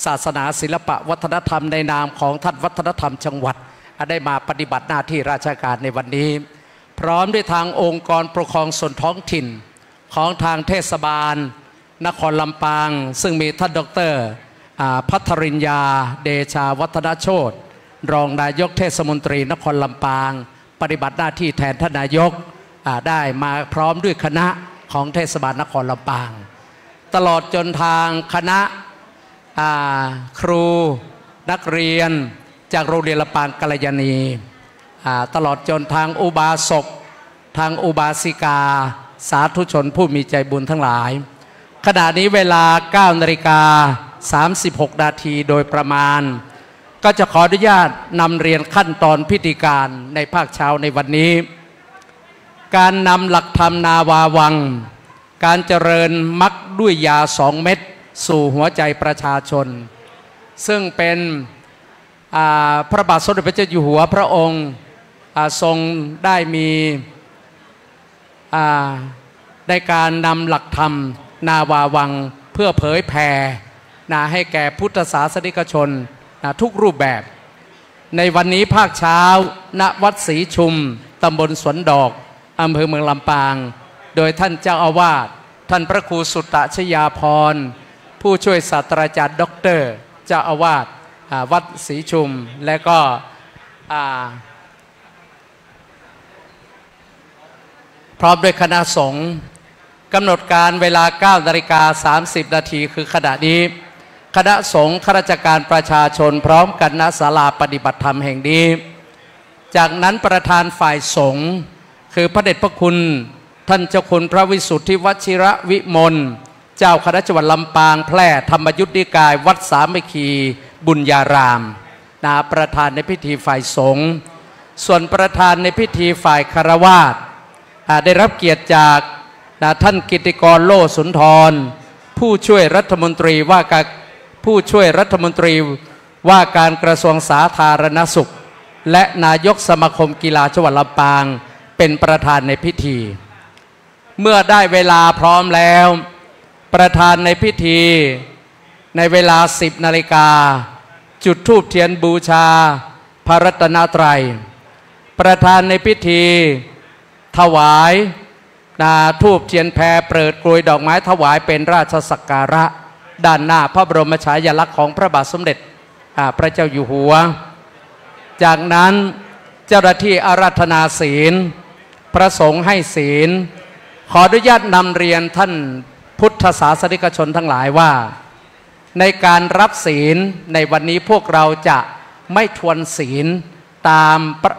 ศาสนาศิลปะวัฒนธรรมในนามของท่านวัฒนธรรมจังหวัดได้มาปฏิบัติหน้าที่ราชการในวันนี้พร้อมด้วยทางองค์กรปกครองส่วนท้องถิ่นของทางเทศบาลนครลำปางซึ่งมีท่านดร.ภัทริญญาเดชาวัฒนโชติรองนายกเทศมนตรีนครลำปางปฏิบัติหน้าที่แทนท่านนายกได้มาพร้อมด้วยคณะของเทศบาลนครลำปางตลอดจนทางคณะครูนักเรียนจากโรงเรียนลำปางกัลยาณีตลอดจนทางอุบาสกทางอุบาสิกาสาธุชนผู้มีใจบุญทั้งหลายขณะนี้เวลา 9:36 นาทีโดยประมาณก็จะขออนุญาตนำเรียนขั้นตอนพิธีการในภาคเช้าในวันนี้การนำหลักธรรมนาวาวังการเจริญมรรคด้วยยา2 เม็ดสู่หัวใจประชาชนซึ่งเป็นพระบาทสมเด็จพระเจ้าอยู่หัวพระองค์ทรงได้มีในการนำหลักธรรมนาวาวังเพื่อเผยแผ่ให้แก่พุทธศาสนิกชนทุกรูปแบบในวันนี้ภาคเช้าณวัดศรีชุมตำบลสวนดอกอำเภอเมืองลำปางโดยท่านเจ้าอาวาสท่านพระครูสุตตะชยาพรผู้ช่วยศาสตราจารย์ด็อกเตอร์เจ้าอาวาสวัดศรีชุมและก็พร้อมด้วยคณะสงฆ์กำหนดการเวลา 9:30 นาทีคือขณะนี้คณะสงฆ์ข้าราชการประชาชนพร้อมกันณศาลาปฏิบัติธรรมแห่งนี้จากนั้นประธานฝ่ายสงฆ์คือพระเดชพระคุณท่านเจ้าคุณพระวิสุทธิวชิระวิมลเจ้าคณะจังหวัดลำปางแพร่ธรรมยุทธนิกายวัดสามัคคีบุญญารามประธานในพิธีฝ่ายสงฆ์ส่วนประธานในพิธีฝ่ายคฤหัสถ์ได้รับเกียรติจากท่านกิติกรโลสุนทรผู้ช่วยรัฐมนตรีว่าการกระทรวงสาธารณสุขและนายกสมาคมกีฬาจังหวัดลำปางเป็นประธานในพิธีเมื่อได้เวลาพร้อมแล้วประธานในพิธีในเวลา 10 นาฬิกาจุดธูปเทียนบูชาพระรัตนตรัยประธานในพิธีถวายธูปเทียนแพรเปิดกลวยดอกไม้ถวายเป็นราชสักการะด้านหน้าพระบรมฉายาลักษณ์ของพระบาทสมเด็จพระเจ้าอยู่หัวจากนั้นเจ้าหน้าที่อาราธนาศีลพระสงฆ์ให้ศีลขออนุญาตนำเรียนท่านพุทธศาสนิกชนทั้งหลายว่าในการรับศีลในวันนี้พวกเราจะไม่ทวนศีลตาม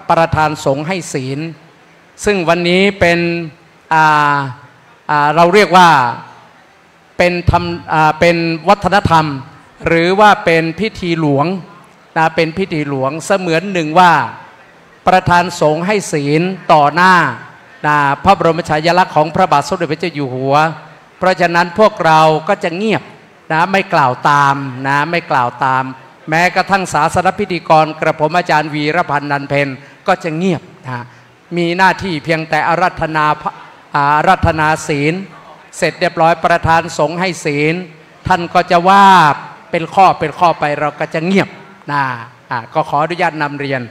ประธานสงฆ์ให้ศีลซึ่งวันนี้เป็นเราเรียกว่าเป็นวัฒนธรรมหรือว่าเป็นพิธีหลวงเป็นพิธีหลวงเสมือนหนึ่งว่าประธานสงฆ์ให้ศีลต่อหน้าพระบรมฉายาลักษณ์ของพระบาทสมเด็จพระเจ้าอยู่หัวเพราะฉะนั้นพวกเราก็จะเงียบไม่กล่าวตามไม่กล่าวตามแม้กระทั่งศาสนพิธีกรกระผมอาจารย์วีรพันธ์นันเพ็ญก็จะเงียบมีหน้าที่เพียงแต่อาราธนาศีลเสร็จเรียบร้อยประธานสงฆ์ให้ศีลท่านก็จะว่าเป็นข้อไปเราก็จะเงียบก็ขออนุญาตนำเรียน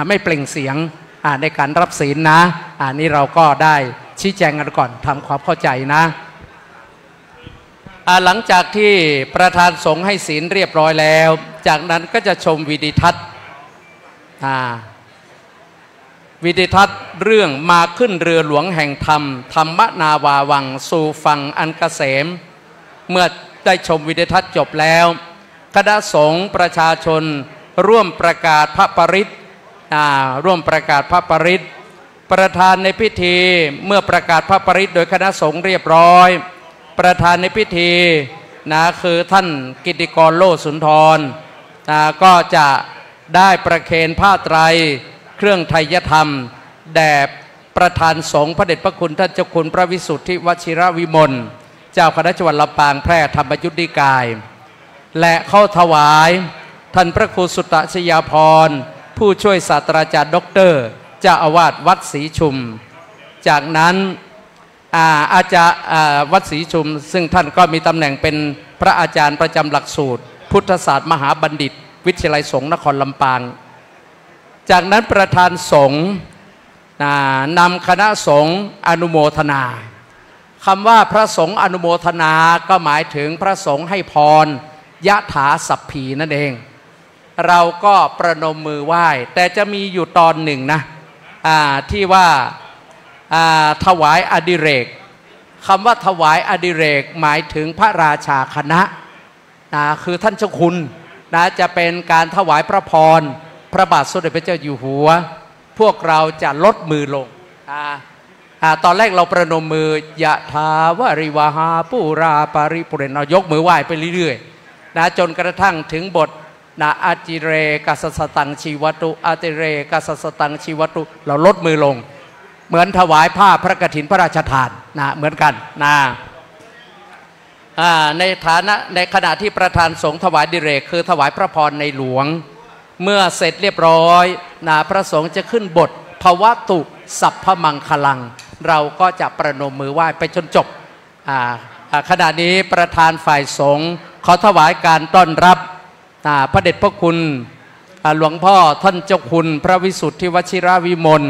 ไม่เปล่งเสียงในการรับศีลนี่เราก็ได้ชี้แจงกันก่อนทำความเข้าใจหลังจากที่ประธานสงฆ์ให้ศีลเรียบร้อยแล้วจากนั้นก็จะชมวิดิทัศน์เรื่องมาขึ้นเรือหลวงแห่งธรรมธรรมนาวาวังสู่ฝั่งอันเกษมเมื่อได้ชมวิดิทัศน์จบแล้วคณะสงฆ์ประชาชนร่วมประกาศพระปริตประธานในพิธีเมื่อประกาศพระปริตโดยคณะสงฆ์เรียบร้อยประธานในพิธีคือท่านกิติกรโลสุนทรก็จะได้ประเคนผ้าไตรเครื่องไทยธรรมแด่ประธานสงฆ์พระเดชพระคุณท่านเจ้าคุณพระวิสุทธิวชิระวิมลเจ้าคณะจังหวัดลำปางแพร่ธรรมยุทธนิกายและเข้าถวายท่านพระครูสุตตะชยาพรผู้ช่วยศาสตราจารย์ด็อกเตอร์เจ้าอาวาสวัดศรีชุมจากนั้นอาจารย์วัดศรีชุมซึ่งท่านก็มีตำแหน่งเป็นพระอาจารย์ประจำหลักสูตร พุทธศาสตร์มหาบัณฑิต วิทยาลัยสงฆ์นครลำปางจากนั้นประธานสงฆ์นำคณะสงฆ์อนุโมทนาคำว่าพระสงฆ์อนุโมทนาก็หมายถึงพระสงฆ์ให้พรยะถาสัพพีนั่นเองเราก็ประนมมือไหว้แต่จะมีอยู่ตอนหนึ่งนะที่ว่าถวายอดิเรกคำว่าถวายอดิเรกหมายถึงพระราชาคณะคือท่านเจ้าคุณจะเป็นการถวายพระพรพระบาทสมเด็จพระเจ้าอยู่หัวพวกเราจะลดมือลงตอนแรกเราประนมมือยะถาวาริวหาปุราปาริปุเรนเรายกมือไหว้ไปเรื่อยๆจนกระทั่งถึงบทอาจิเรกัสสตังชีวตุอาติเรกัสสตังชีวตุเราลดมือลงเหมือนถวายผ้าพระกฐินพระราชทานเหมือนกันในขณะที่ประธานสงฆ์ถวายดิเรกคือถวายพระพรในหลวงเมื่อเสร็จเรียบร้อยพระสงฆ์จะขึ้นบทภวตุสัพพมังคลังเราก็จะประนมมือไหว้ไปจนจบขณะนี้ประธานฝ่ายสงฆ์ขอถวายการต้อนรับพระเดชพระคุณหลวงพ่อท่านเจ้าคุณพระวิสุทธิวชิรวิมล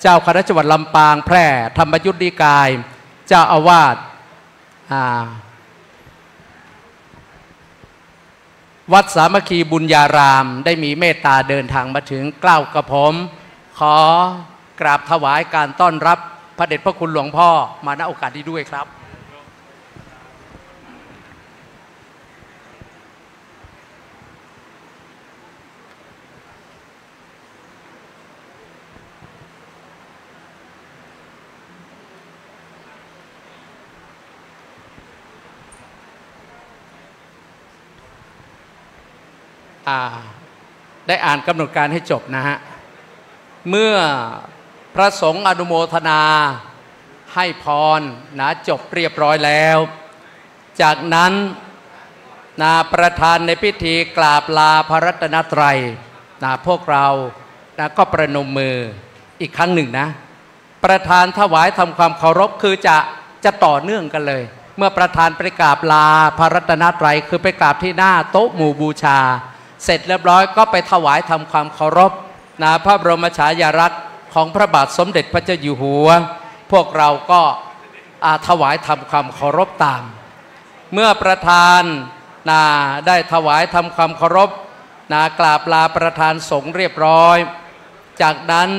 เจ้าคณะจังหวัดลำปางแพร่ธรรมยุทธนิกายเจ้าอาวาสวัดสามัคคีบุญญารามได้มีเมตตาเดินทางมาถึงกล่าวกับผมขอกราบถวายการต้อนรับพระเดชพระคุณหลวงพ่อมาณโอกาสนี้ด้วยครับได้อ่านกำหนดการให้จบนะฮะเมื่อพระสงฆ์อนุโมทนาให้พรจบเรียบร้อยแล้วจากนั้นประธานในพิธีกราบลาพระรัตนตรัยพวกเราก็ประนมมืออีกครั้งหนึ่งนะประธานถวายทำความเคารพคือจะต่อเนื่องกันเลยเมื่อประธานไปกราบลาพระรัตนตรัยคือไปกราบที่หน้าโต๊ะหมู่บูชาเสร็จเรียบร้อยก็ไปถวายทำความเคารพพระบรมฉายาลักษณ์ของพระบาทสมเด็จพระเจ้าอยู่หัวพวกเราก็ถวายทำความเคารพตามเมื่อประธานได้ถวายทำความเคารพกราบลาประธานสงฆ์เรียบร้อยจากนั้น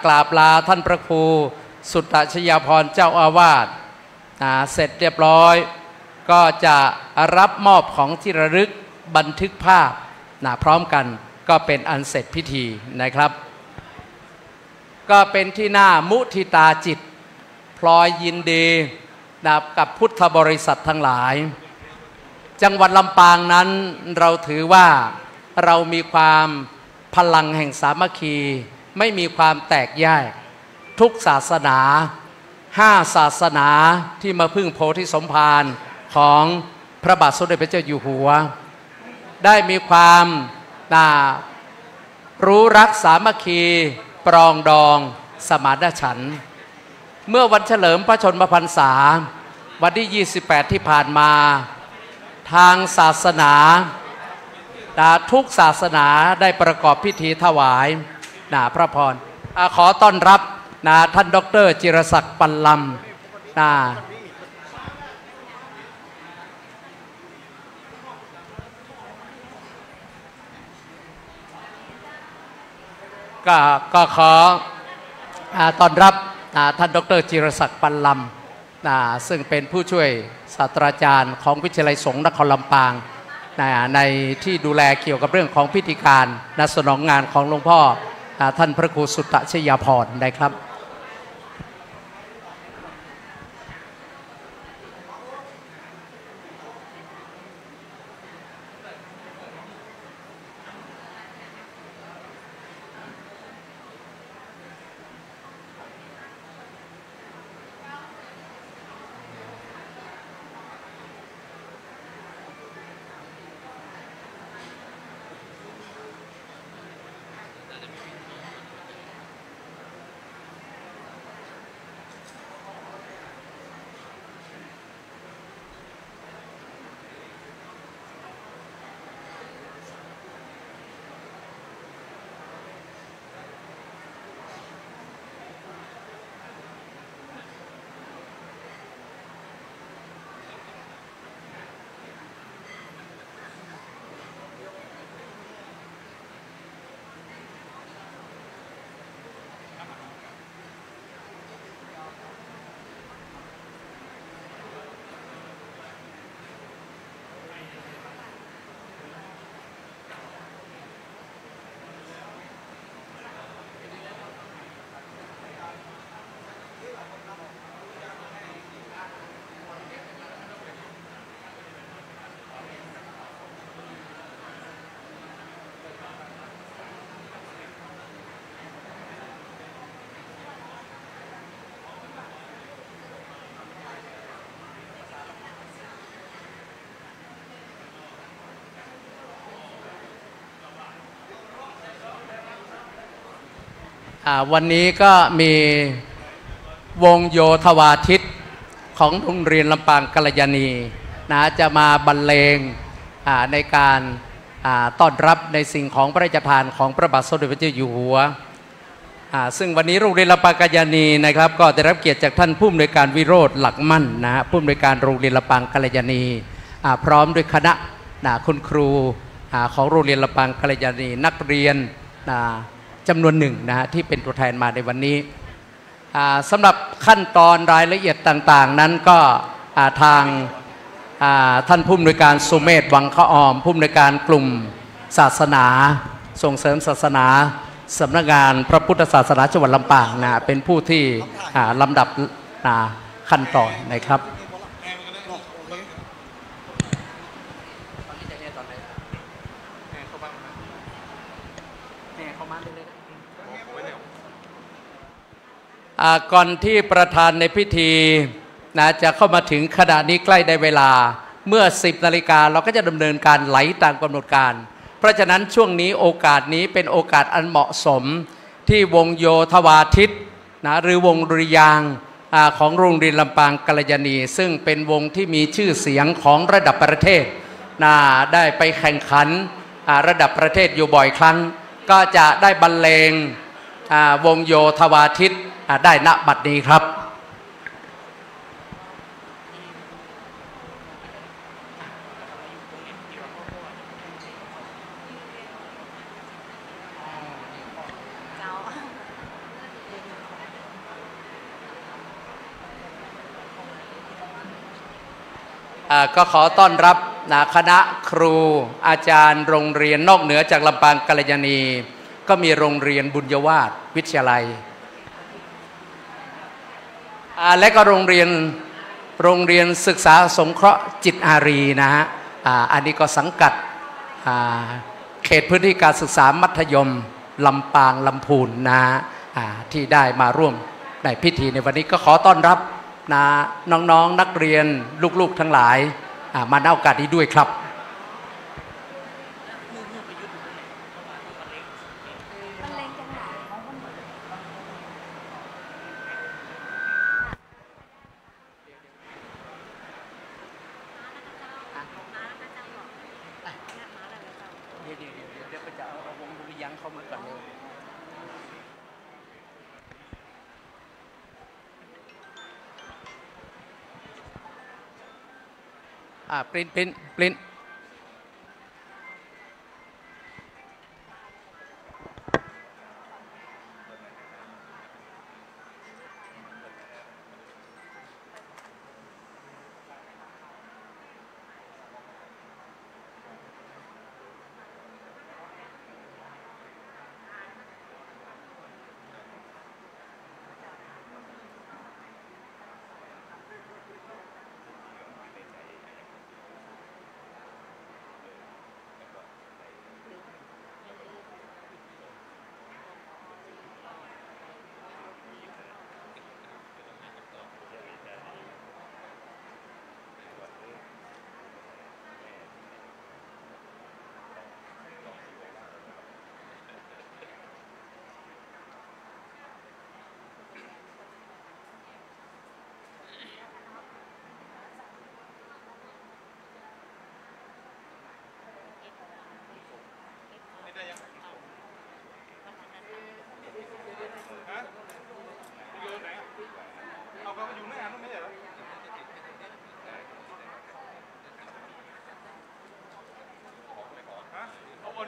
กราบลาท่านพระครูสุตตชยาภรณ์เจ้าอาวาสเสร็จเรียบร้อยก็จะรับมอบของที่ระลึกบันทึกภาพพร้อมกันก็เป็นอันเสร็จพิธีนะครับก็เป็นที่น่ามุทิตาจิตพลอยยินดีกับพุทธบริษัททั้งหลายจังหวัดลำปางนั้นเราถือว่าเรามีความพลังแห่งสามัคคีไม่มีความแตกแยกทุกศาสนา5ศาสนาที่มาพึ่งโพธิสมภารของพระบาทสมเด็จพระเจ้าอยู่หัวได้มีความรู้รักสามัคคีปรองดองสมานฉันท์เมื่อวันเฉลิมพระชนมพรรษาวันที่28ที่ผ่านมาทางศาสนาทุกศาสนาได้ประกอบพิธีถวายพระพรขอต้อนรับท่านดร.จิรศักดิ์ปัลลำก็ขอต้อนรับท่านดร.จิรศักดิ์ปัลลำซึ่งเป็นผู้ช่วยศาสตราจารย์ของวิทยาลัยสงฆ์นครลำปางในที่ดูแลเกี่ยวกับเรื่องของพิธีการสนองงานของหลวงพ่อท่านพระครูสุตตชยาภรณ์นะครับ วันนี้ก็มีวงโยธวาทิตของโรงเรียนลำปางกัลยาณีนะจะมาบรรเลงในการต้อนรับในสิ่งของพระราชทานของพระบาทสมเด็จพระเจ้าอยู่หัวซึ่งวันนี้โรงเรียนลำปางกัลยาณีนะครับก็ได้รับเกียรติจากท่านผู้อำนวยการวิโรจน์หลักมั่นนะผู้อำนวยการโรงเรียนลำปางกัลยาณีพร้อมด้วยคณะคุณครูของโรงเรียนลำปางกัลยาณีนักเรียนจำนวนหนึ่งนะที่เป็นตัวแทนมาในวันนี้สำหรับขั้นตอนรายละเอียดต่างๆนั้นก็ทางท่านผู้อำนวยการสุเมธวังขอมผู้อำนวยการกลุ่มศาสนาส่งเสริมศาสนาสำนักงานพระพุทธศาสนาจังหวัดลำปางนะเป็นผู้ที่ลำดับขั้นตอนนะครับก่อนที่ประธานในพิธีจะเข้ามาถึงขณะนี้ใกล้ได้เวลาเมื่อ 10 นาฬิกาเราก็จะดำเนินการไหลตามกำหนดการเพราะฉะนั้นช่วงนี้โอกาสนี้เป็นโอกาสอันเหมาะสมที่วงโยธวาทิตหรือวงดุริยางค์ของโรงเรียนลำปางกัลยาณีซึ่งเป็นวงที่มีชื่อเสียงของระดับประเทศได้ไปแข่งขันระดับประเทศอยู่บ่อยครั้งก็จะได้บรรเลงวงโยธวาทิตได้ณบัดนี้ครับก็ขอต้อนรับคณะครูอาจารย์โรงเรียนนอกเหนือจากลำปางกัลยาณีก็มีโรงเรียนบุญยวาสวิทยาลัยและก็โรงเรียนศึกษาสงเคราะห์จิตอารีนะฮะอันนี้ก็สังกัดเขตพื้นที่การศึกษามัธยมลำปางลำพูนนะที่ได้มาร่วมในพิธีในวันนี้ก็ขอต้อนรับน้องๆนักเรียนลูกๆทั้งหลายมาณโอกาสนี้ด้วยครับปริ้น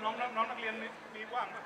น้องนักเรียนมีว่างไหม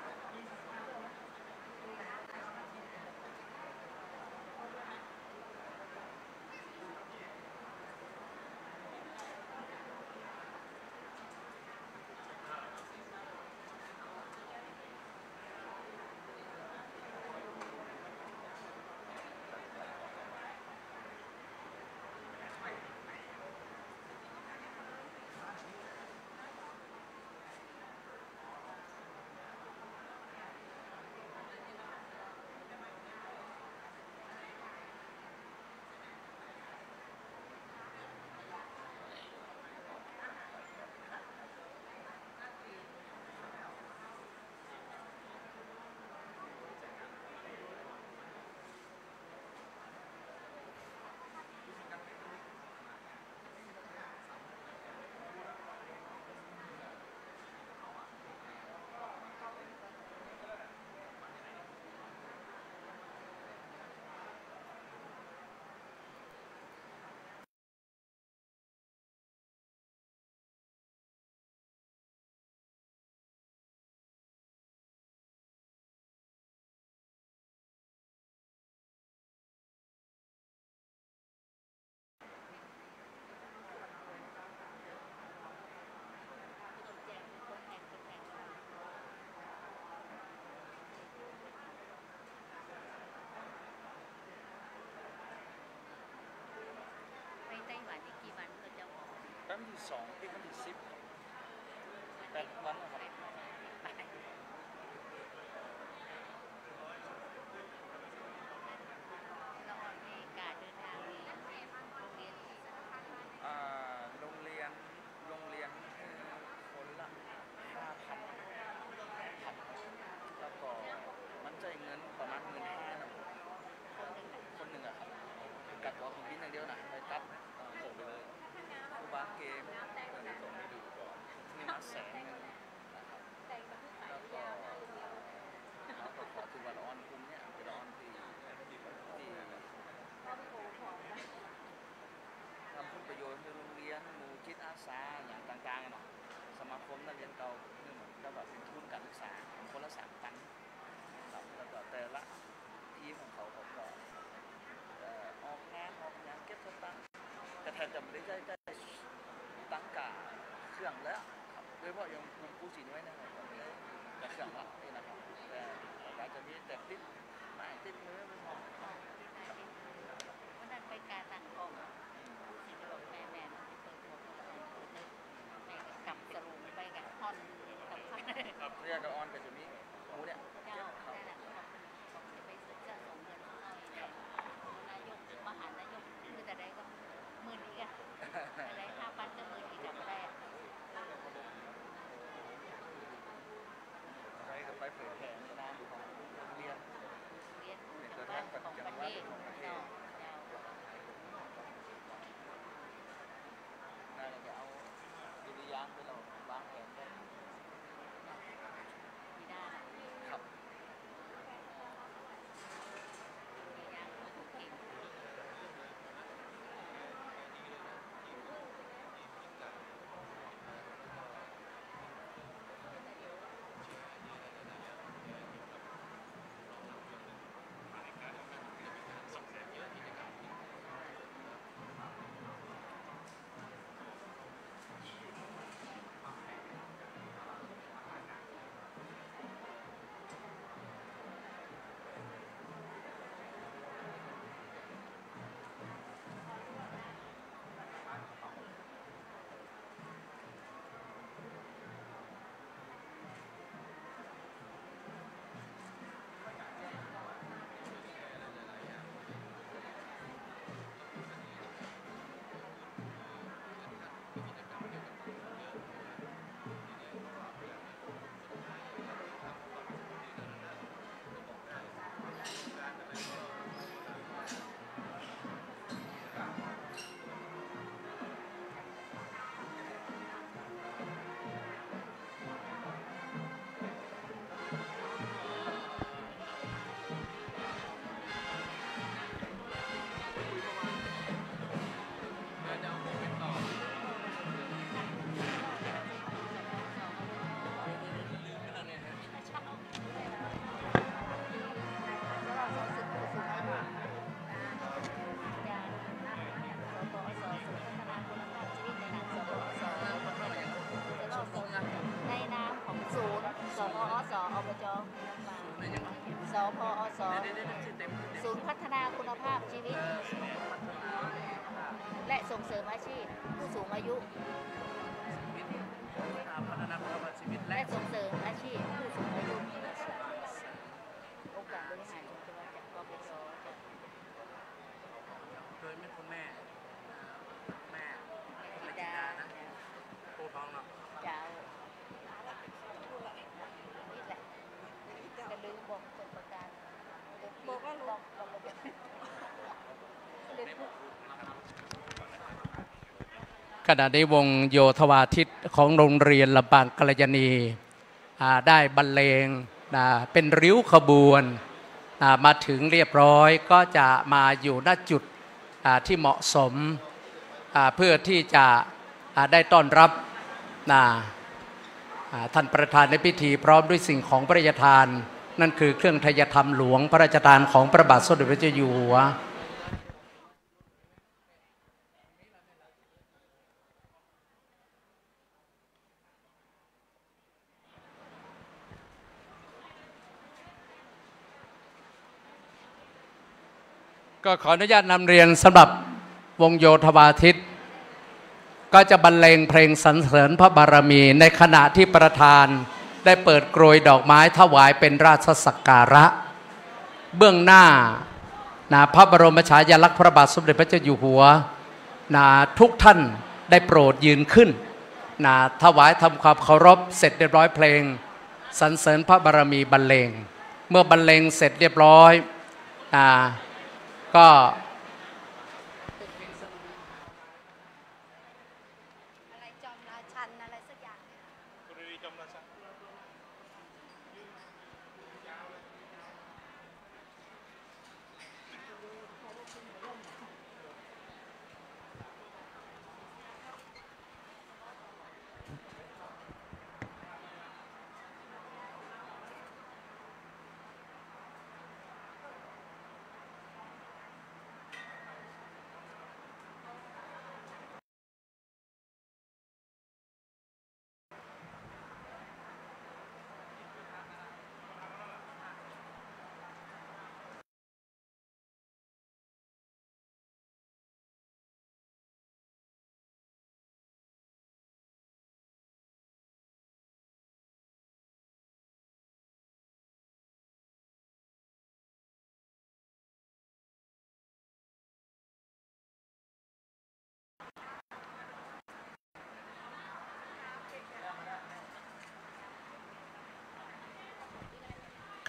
วันที่2ที่วันที่10 8 วันนะครับ โรงเรียนคนละ 5,000 แล้วก็มันใช้เงินประมาณ15,000นะคนหนึ่งอะครับกัดตัวของบินอย่างเดียวนะไปตัดส่งไปเลยครูบาเกมส่งไปดูก่อนนี่มา100,000นะครับแล้วก็ขอถือว่าละออนกลุ่มเนี่ยเป็นละออนที่ทำผลประโยชน์ให้โรงเรียนหมู่จิตอาสาอย่างต่างๆเนาะสมาคมนักเรียนเก่านี่เหมือนกับแบบเป็นทุนการศึกษาคนละ3,000ครับแล้วก็แต่ละทีมของเขาก็ออกงานออกงานเก็บสตังค์แต่แทนจะไม่ได้ตั้งกาเครื่องแล้วครับโดยเฉพาะอย่างกลุ่มผู้สินไว้นะครับแต่เครื่องละนี่นะครับแต่อาจจะมีแต่ติดไม้ติดมือไม่พอวันนั้นไปการต่างกองผู้สิบอกแม่ที่เปิดหมดเลยแม่กลับสรุปไปกับฮอนกับพันครับเรียกกับออนกับจะมีหมูเนี่ยเจ้านั่นแหละเขาไปซื้อจะส่งเงินเขาเอานายกมหานายกคือแต่ได้ก็หมื่นอีกอะอะไร5,000ก็หมื่นอีกจำไม่ได้อะไปเผยแผ่ในนามของเรียนทางบ้านของประเทศน่าจะเอาดุริยางค์ไปเราวางแผนได้ไม่ได้ครับสพอสศูนย์พัฒนาคุณภาพชีวิตและส่งเสริมอาชีพผู้สูงอายุและส่งเสริมอาชีพผู้สูงอายุองค์การบริหารส่วนจังหวัดจากกปชโดยไม่คุณแม่ธิดานะโตท้องเนาะเจ้านี่แหละจะลืมบอกเป็นประการบอกว่าบอกขณะนี้วงโยธวาทิตของโรงเรียนลำปางกัลยาณีได้บรรเลงเป็นริ้วขบวนมาถึงเรียบร้อยก็จะมาอยู่ณจุดที่เหมาะสมเพื่อที่จะได้ต้อนรับท่านประธานในพิธีพร้อมด้วยสิ่งของพระราชทานนั่นคือเครื่องไทยธรรมหลวงพระราชทานของพระบาทสมเด็จพระเจ้าอยู่หัวก็ขออนุญาตนำเรียนสำหรับวงโยธวาทิต ก็จะบรรเลงเพลงสรรเสริญพระบารมีในขณะที่ประธานได้เปิดโกรยดอกไม้ถวายเป็นราชสักการะเบื้องหน้าพระบรมฉายาลักษณ์พระบาทสมเด็จพระเจ้าอยู่หัวทุกท่านได้โปรดยืนขึ้นถวายทำความเคารพเสร็จเรียบร้อยเพลงสรรเสริญพระบารมีบรรเลงเมื่อบรรเลงเสร็จเรียบร้อยก็อะไรจอมราชันอะไรสักอย่างเนี่ย กรณีจำราชา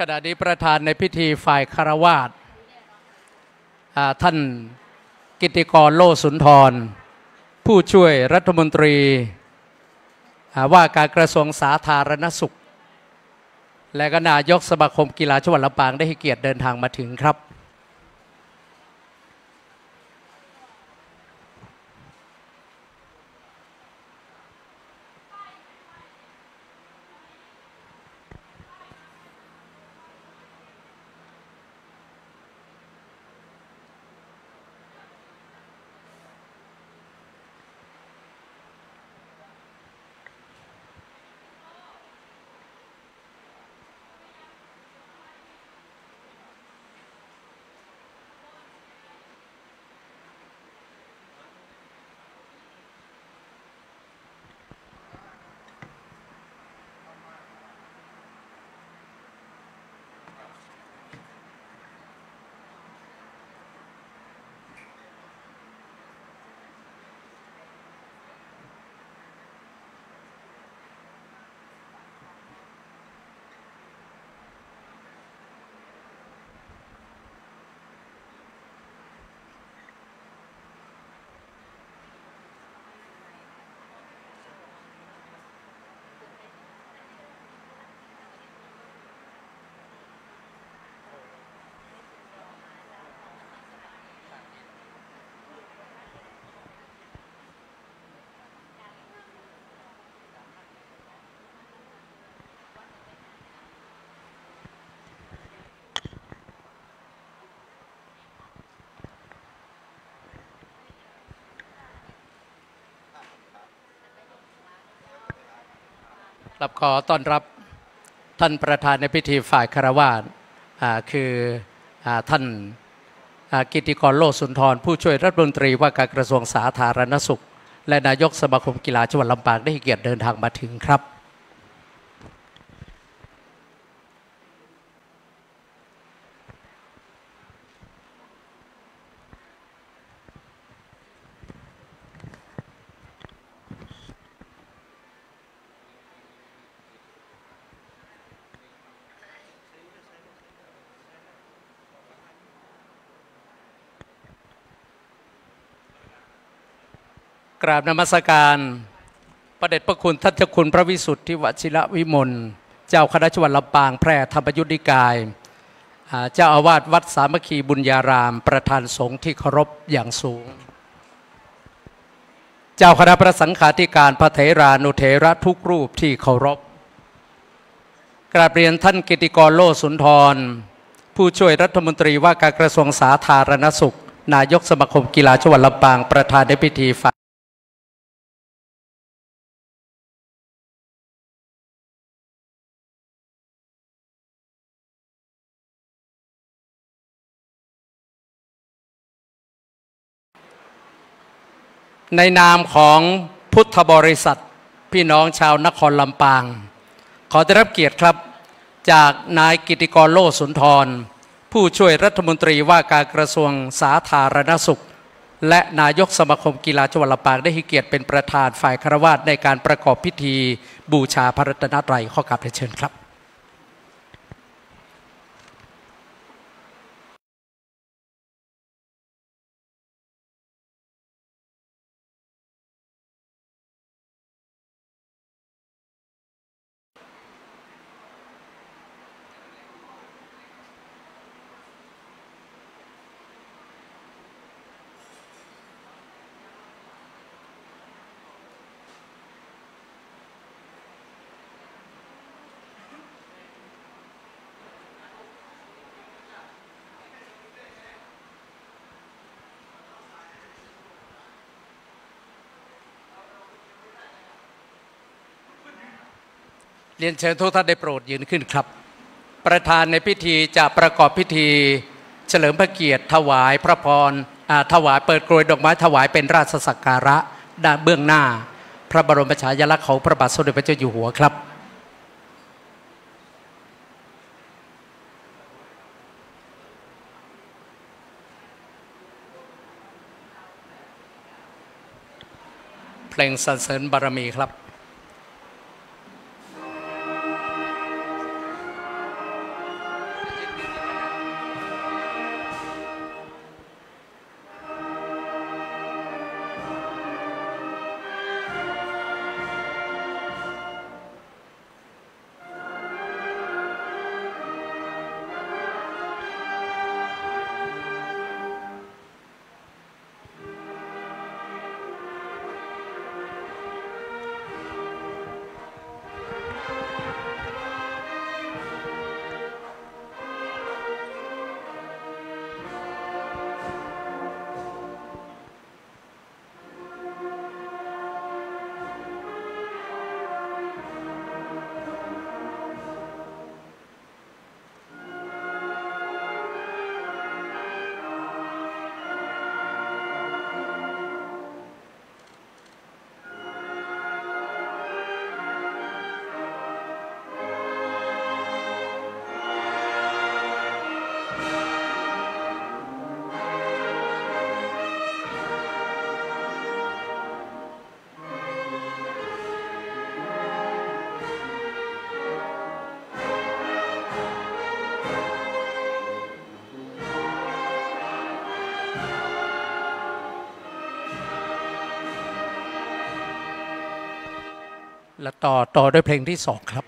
ขณะนี้ประธานในพิธีฝ่ายคารวาสท่านกิติกรโลสุนทรผู้ช่วยรัฐมนตรีว่าการกระทรวงสาธารณสุขและก็นายกสมาคมกีฬาจังหวัดลำปางได้ให้เกียรติเดินทางมาถึงครับรับขอต้อนรับท่านประธานในพิธีฝ่ายคารวาสคือท่านกิติกรโลสุนทรผู้ช่วยรัฐมนตรีว่าการกระทรวงสาธารณสุขและนายกสมาคมกีฬาจังหวัดลำปางได้ให้เกียรติเดินทางมาถึงครับกราบนมัสการพระเดชพระคุณท่านเจ้าคุณพระวิสุทธิวชิรวิมลเจ้าคณะจังหวัดลำปางแพร่ธรรมยุทธนิกายเจ้าอาวาสวัดสามัคคีบุญญารามประธานสงฆ์ที่เคารพอย่างสูงเจ้าคณะพระสังฆาธิการพระเถรานุเถระทุกรูปที่เคารพกราบเรียนท่านกิติกรโลสุนทรผู้ช่วยรัฐมนตรีว่าการกระทรวงสาธารณสุขนายกสมาคมกีฬาจังหวัดลำปางประธานในพิธีฝ่ายในนามของ พุทธบริษัทพี่น้องชาวนครลำปางขอได้รับเกียรติครับจากนายกิติกรโลสุนทรผู้ช่วยรัฐมนตรีว่าการกระทรวงสาธารณสุขและนายกสมาคมกีฬาจังหวัดลำปางได้ให้เกียรติเป็นประธานฝ่ายคฤหัสถ์ในการประกอบพิธีบูชาพระรัตนตรัยขอกราบเรียนเชิญครับเรียนเชิญทุกท่านได้โปรดยืนขึ้นครับประธานในพิธีจะประกอบพิธีเฉลิมพระเกียรติถวายพระพรถวายเปิดกรวยดอกไม้ถวายเป็นราชสักการะด้านเบื้องหน้าพระบรมฉายาลักษณ์ของพระบาทสมเด็จพระเจ้าอยู่หัวครับเพลงสรรเสริญบารมีครับและต่อด้วยเพลงที่สองครับ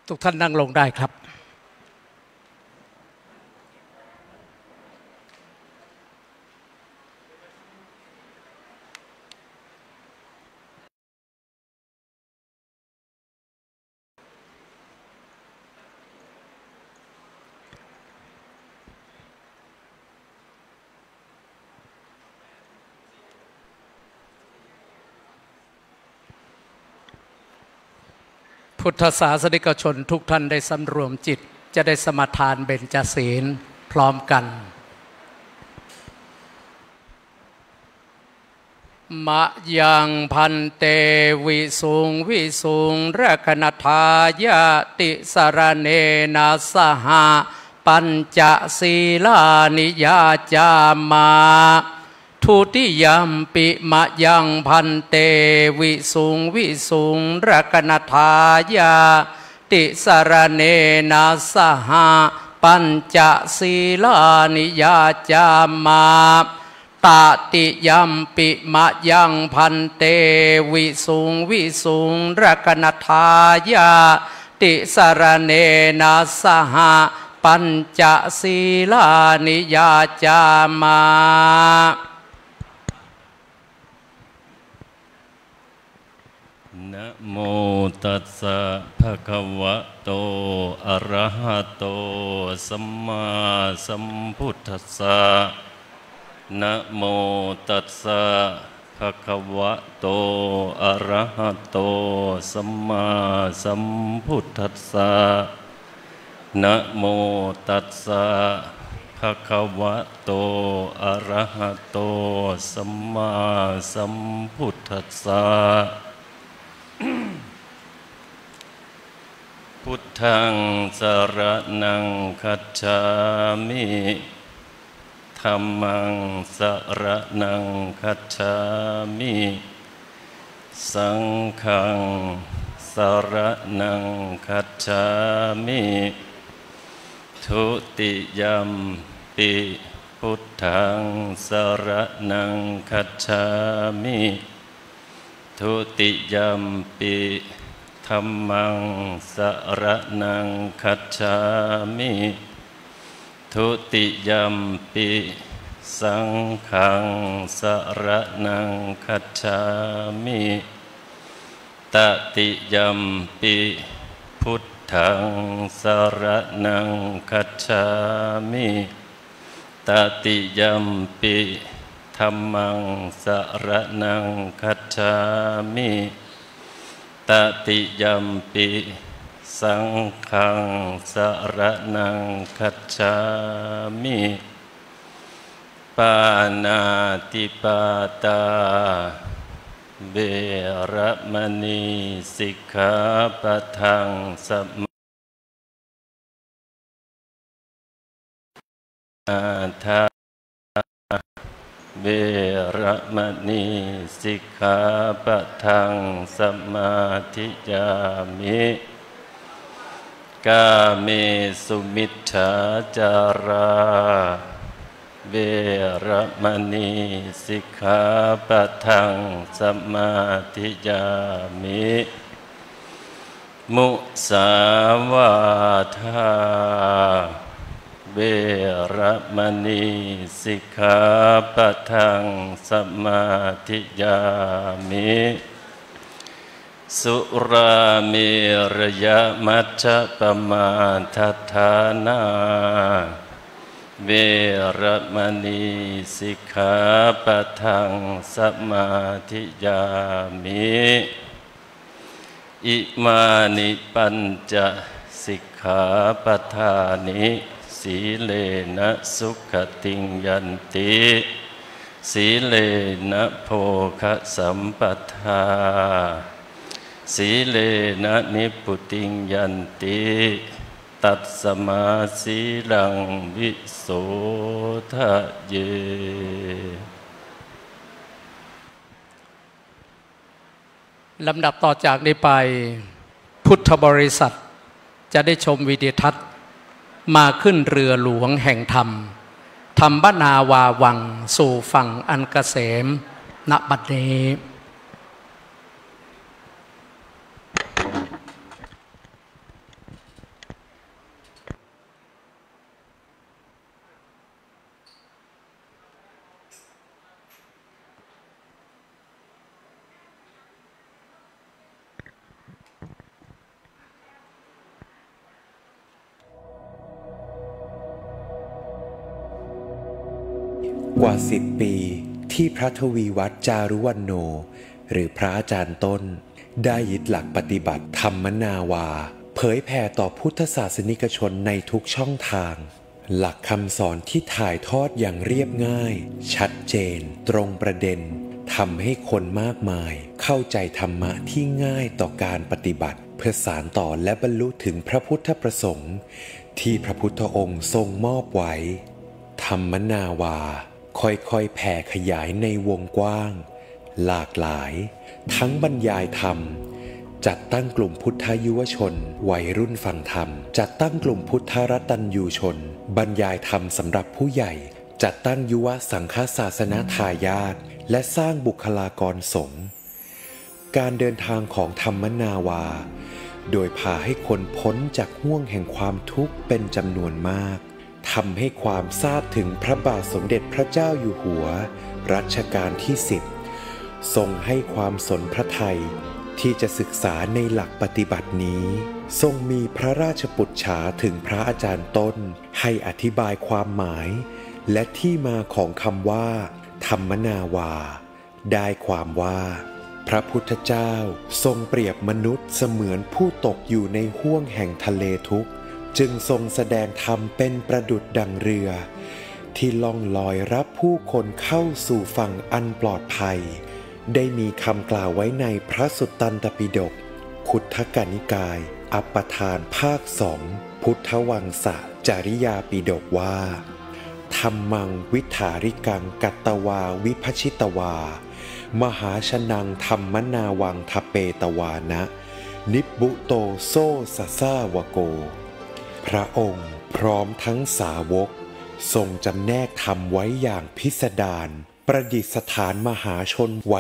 ทุกท่านนั่งลงได้ครับพุทธศาสนิกชนทุกท่านได้สำรวมจิตจะได้สมาทานเบญจศีลพร้อมกันมะยังพันเตวิสุงวิสุงรักนัทายาติสรเนนะสหะปัญจศีลานิยาจามาทุติยัมปิมะยังพันเตวิสุงวิสุงรักนัทายาติสรเนนะสหะปัญจศีลานิยาจามาตติยัมปิมะยังพันเตวิสุงวิสุงรักนัทายาติสรเนนะสหะปัญจศีลานิยาจามานะโมตัสสะภะคะวะโตอะระหะโตสัมมาสัมพุทธัสสะนะโมตัสสะภะคะวะโตอะระหะโตสัมมาสัมพุทธัสสะนะโมตัสสะภะคะวะโตอะระหะโตสัมมาสัมพุทธัสสะพุทธังสรณังคัจฉามิธัมมังสรณังคัจฉามิสังฆังสรณังคัจฉามิทุติยัมปิพุทธังสรณังคัจฉามิทุติยัมปิธัมมังสรณังคัจฉามิทุติยัมปิสังฆังสรณังคัจฉามิตติยัมปิพุทธังสรณังคัจฉามิตติยัมปิธัมมังสรณังคัจฉามิตติยัมปิสังฆังสรณังคัจฉามิปานาติปาตาเวระมณีสิกขาปะทังสมาทาเวระมณีสิกขาปะทังสมาธิยามิกาเมสุมิจฉาจาราเวระมณีสิกขาปะทังสมาธิยามิมุสาวาทาเวระมณีสิกขาปะทังสมาธิยามิสุราเมรยมัชฌะปมาทัฏฐานาเวระมณีสิกขาปะทังสมาธิยามิอิมานิปัญจสิกขาปทานิสีเลนะสุขติงยันติสีเลนะโภคสัมปทาสีเลนะนิพุติงยันติตัสสมาสีลังวิโสทะเยลำดับต่อจากนี้ไปพุทธบริษัทจะได้ชมวิดีทัศน์มาขึ้นเรือหลวงแห่งธรรมธรรมนาวาวังสู่ฝั่งอันเกษมณบัดนี้ กว่า10 ปีที่พระทวีวัฒน์จารุวรรณโนหรือพระอาจารย์ต้นได้ยึดหลักปฏิบัติธรรมนาวาเผยแผ่ต่อพุทธศาสนิกชนในทุกช่องทางหลักคำสอนที่ถ่ายทอดอย่างเรียบง่ายชัดเจนตรงประเด็นทำให้คนมากมายเข้าใจธรรมะที่ง่ายต่อการปฏิบัติเพื่อสานต่อและบรรลุถึงพระพุทธประสงค์ที่พระพุทธองค์ทรงมอบไว้ธรรมนาวาค่อยๆแผ่ขยายในวงกว้างหลากหลายทั้งบรรยายธรรมจัดตั้งกลุ่มพุทธยุวชนวัยรุ่นฟังธรรมจัดตั้งกลุ่มพุทธรัตตัญญูชนบรรยายธรรมสำหรับผู้ใหญ่จัดตั้งยุวสังฆศาสนทายาทและสร้างบุคลากรสงฆ์การเดินทางของธรรมนาวาโดยพาให้คนพ้นจากห่วงแห่งความทุกข์เป็นจำนวนมากทำให้ความทราบถึงพระบาทสมเด็จพระเจ้าอยู่หัวรัชกาลที่10ทรงให้ความสนพระทัยที่จะศึกษาในหลักปฏิบัตินี้ทรงมีพระราชปุจฉาถึงพระอาจารย์ต้นให้อธิบายความหมายและที่มาของคำว่าธรรมนาวาได้ความว่าพระพุทธเจ้าทรงเปรียบมนุษย์เสมือนผู้ตกอยู่ในห้วงแห่งทะเลทุกข์จึงทรงแสดงธรรมเป็นประดุจดังเรือที่ล่องลอยรับผู้คนเข้าสู่ฝั่งอันปลอดภัยได้มีคำกล่าวไว้ในพระสุตตันตปิฎกขุททกนิกายอัปปทานภาค2พุทธวังสจริยาปิฎกว่าธัมมังวิถาริกังกัตตวาวิภชิตวามหาชนังธรรมนาวังทเปตวานะนิบบุโตโซสะซาวโกพระองค์พร้อมทั้งสาวกทรงจำแนกธรรมไว้อย่างพิสดารประดิษฐานมหาชนไว้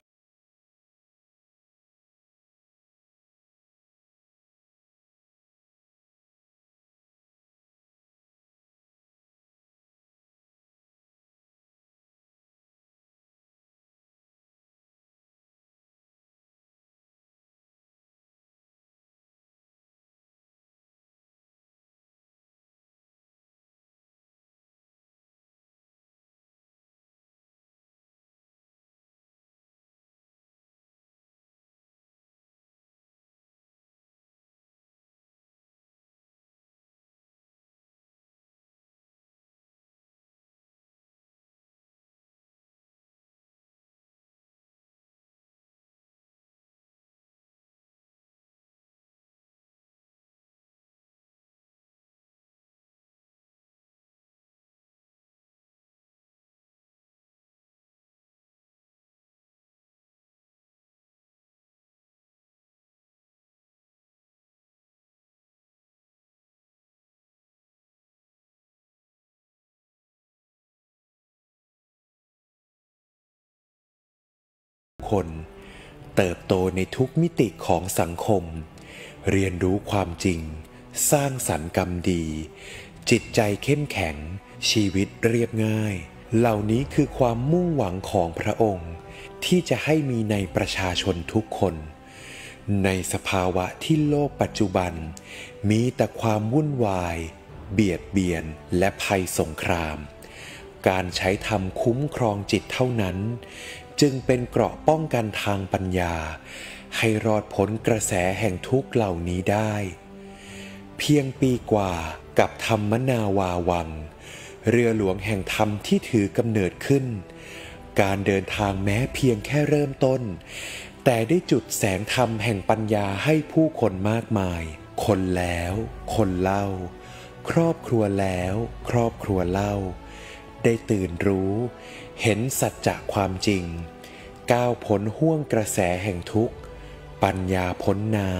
คนเติบโตในทุกมิติของสังคมเรียนรู้ความจริงสร้างสรรค์กรรมดีจิตใจเข้มแข็งชีวิตเรียบง่ายเหล่านี้คือความมุ่งหวังของพระองค์ที่จะให้มีในประชาชนทุกคนในสภาวะที่โลกปัจจุบันมีแต่ความวุ่นวายเบียดเบียนและภัยสงครามการใช้ธรรมคุ้มครองจิตเท่านั้นจึงเป็นเกราะป้องกันทางปัญญาให้รอดพ้นกระแสแห่งทุกข์เหล่านี้ได้เพียงปีกว่ากับธรรมนาวาวังเรือหลวงแห่งธรรมที่ถือกำเนิดขึ้นการเดินทางแม้เพียงแค่เริ่มต้นแต่ได้จุดแสงธรรมแห่งปัญญาให้ผู้คนมากมายคนแล้วคนเล่าครอบครัวแล้วครอบครัวเล่าได้ตื่นรู้เห็นสัจจะความจริงก้าวพ้นห้วงกระแสแห่งทุกข์ปัญญาพ้นน้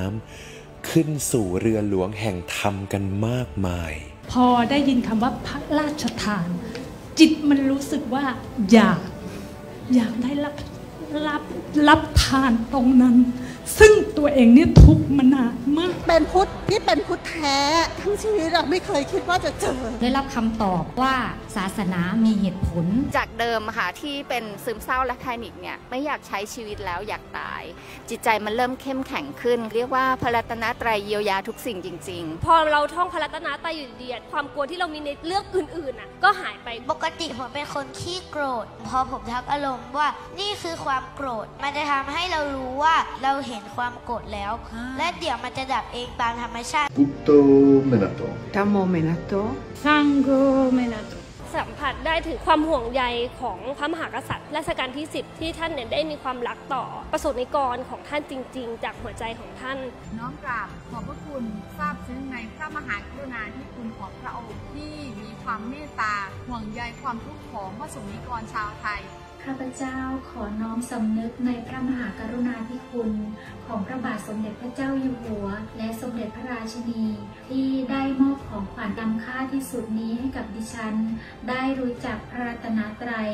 ำขึ้นสู่เรือหลวงแห่งธรรมกันมากมายพอได้ยินคำว่าพระราชทานจิตมันรู้สึกว่าอยากได้รับทานตรงนั้น ซึ่งตัวเองเนี่ยทุกข์มานานมากเป็นพุทธที่เป็นพุทธแท้ทั้งชีวิตเราไม่เคยคิดว่าจะเจอได้รับคำตอบว่าศาสนามีเหตุผลจากเดิมค่ะที่เป็นซึมเศร้าและแพนิคเนี่ยไม่อยากใช้ชีวิตแล้วอยากตายจิตใจมันเริ่มเข้มแข็งขึ้นเรียกว่าพระรัตนตรัยเยียวยาทุกสิ่งจริงๆพอเราท่องพระรัตนตรัยอยู่ดีความกลัวที่เรามีในเรื่องอื่นๆก็หายไปปกติผมเป็นคนขี้โกรธพอผมทักอารมณ์ว่านี่คือความโกรธมันจะทำให้เรารู้ว่าเราเห็นความโกรธแล้วและเดี๋ยวมันจะดับเองตามธรรมชาติพุทโธเมนะโตธัมโมเมนะโตสังโฆเมนะโตสัมผัสได้ถึงความห่วงใยของพระมหากษัตริย์รัชกาลที่10ที่ท่านได้มีความรักต่อประสบนิกรของท่านจริงๆจากหัวใจของท่านน้อมกราบขอบพระคุณทราบซึ้งในพระมหากรุณาธิคุณของพระองค์ที่มีความเมตตาห่วงใยความทุกข์ของพระสงฆ์นิกรชาวไทยข้าพเจ้าขอน้อมสำนึกในพระมหากรุณาธิคุณของพระบาทสมเด็จพระเจ้าอยู่หัวและสมเด็จพระราชินีที่ได้มอบของขวัญล้ำค่าที่สุดนี้ให้กับดิฉันได้รู้จักพระรัตนตรัย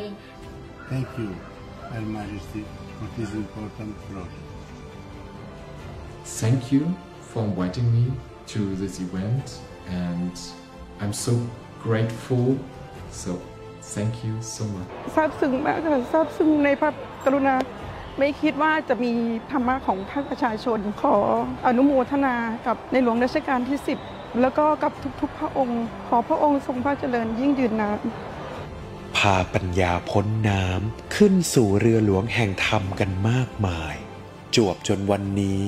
Thank you, Her Majesty, for this important project. Thank you for inviting me to this event, and I'm so grateful. So.Thank you so much ซาบซึ้งมากค่ะซาบซึ้งในพระกรุณาไม่คิดว่าจะมีธรรมะของภาคประชาชนขออนุโมทนากับในหลวงรัชกาลที่10แล้วก็กับทุกๆพระองค์ขอพระองค์ทรงพระเจริญยิ่งยืนนานพาปัญญาพ้นน้ำขึ้นสู่เรือหลวงแห่งธรรมกันมากมายจวบจนวันนี้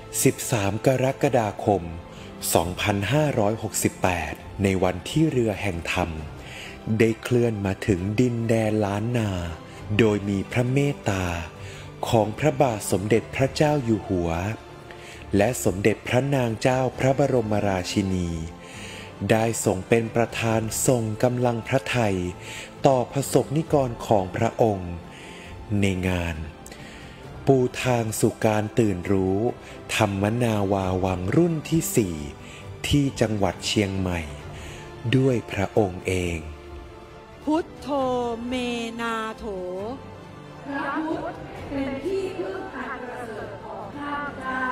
13กรกฎาคม2568ในวันที่เรือแห่งธรรมได้เคลื่อนมาถึงดินแดนล้านนาโดยมีพระเมตตาของพระบาทสมเด็จพระเจ้าอยู่หัวและสมเด็จพระนางเจ้าพระบรมราชินีได้ทรงเป็นประธานทรงกำลังพระทัยต่อประสบนิกรของพระองค์ในงานปูทางสู่การตื่นรู้ธรรมนาวาวังรุ่นที่4ที่จังหวัดเชียงใหม่ด้วยพระองค์เองพุทโธเมนาโถพระพุทธเป็นที่พึ่งอันประเสริฐของข้าพเจ้า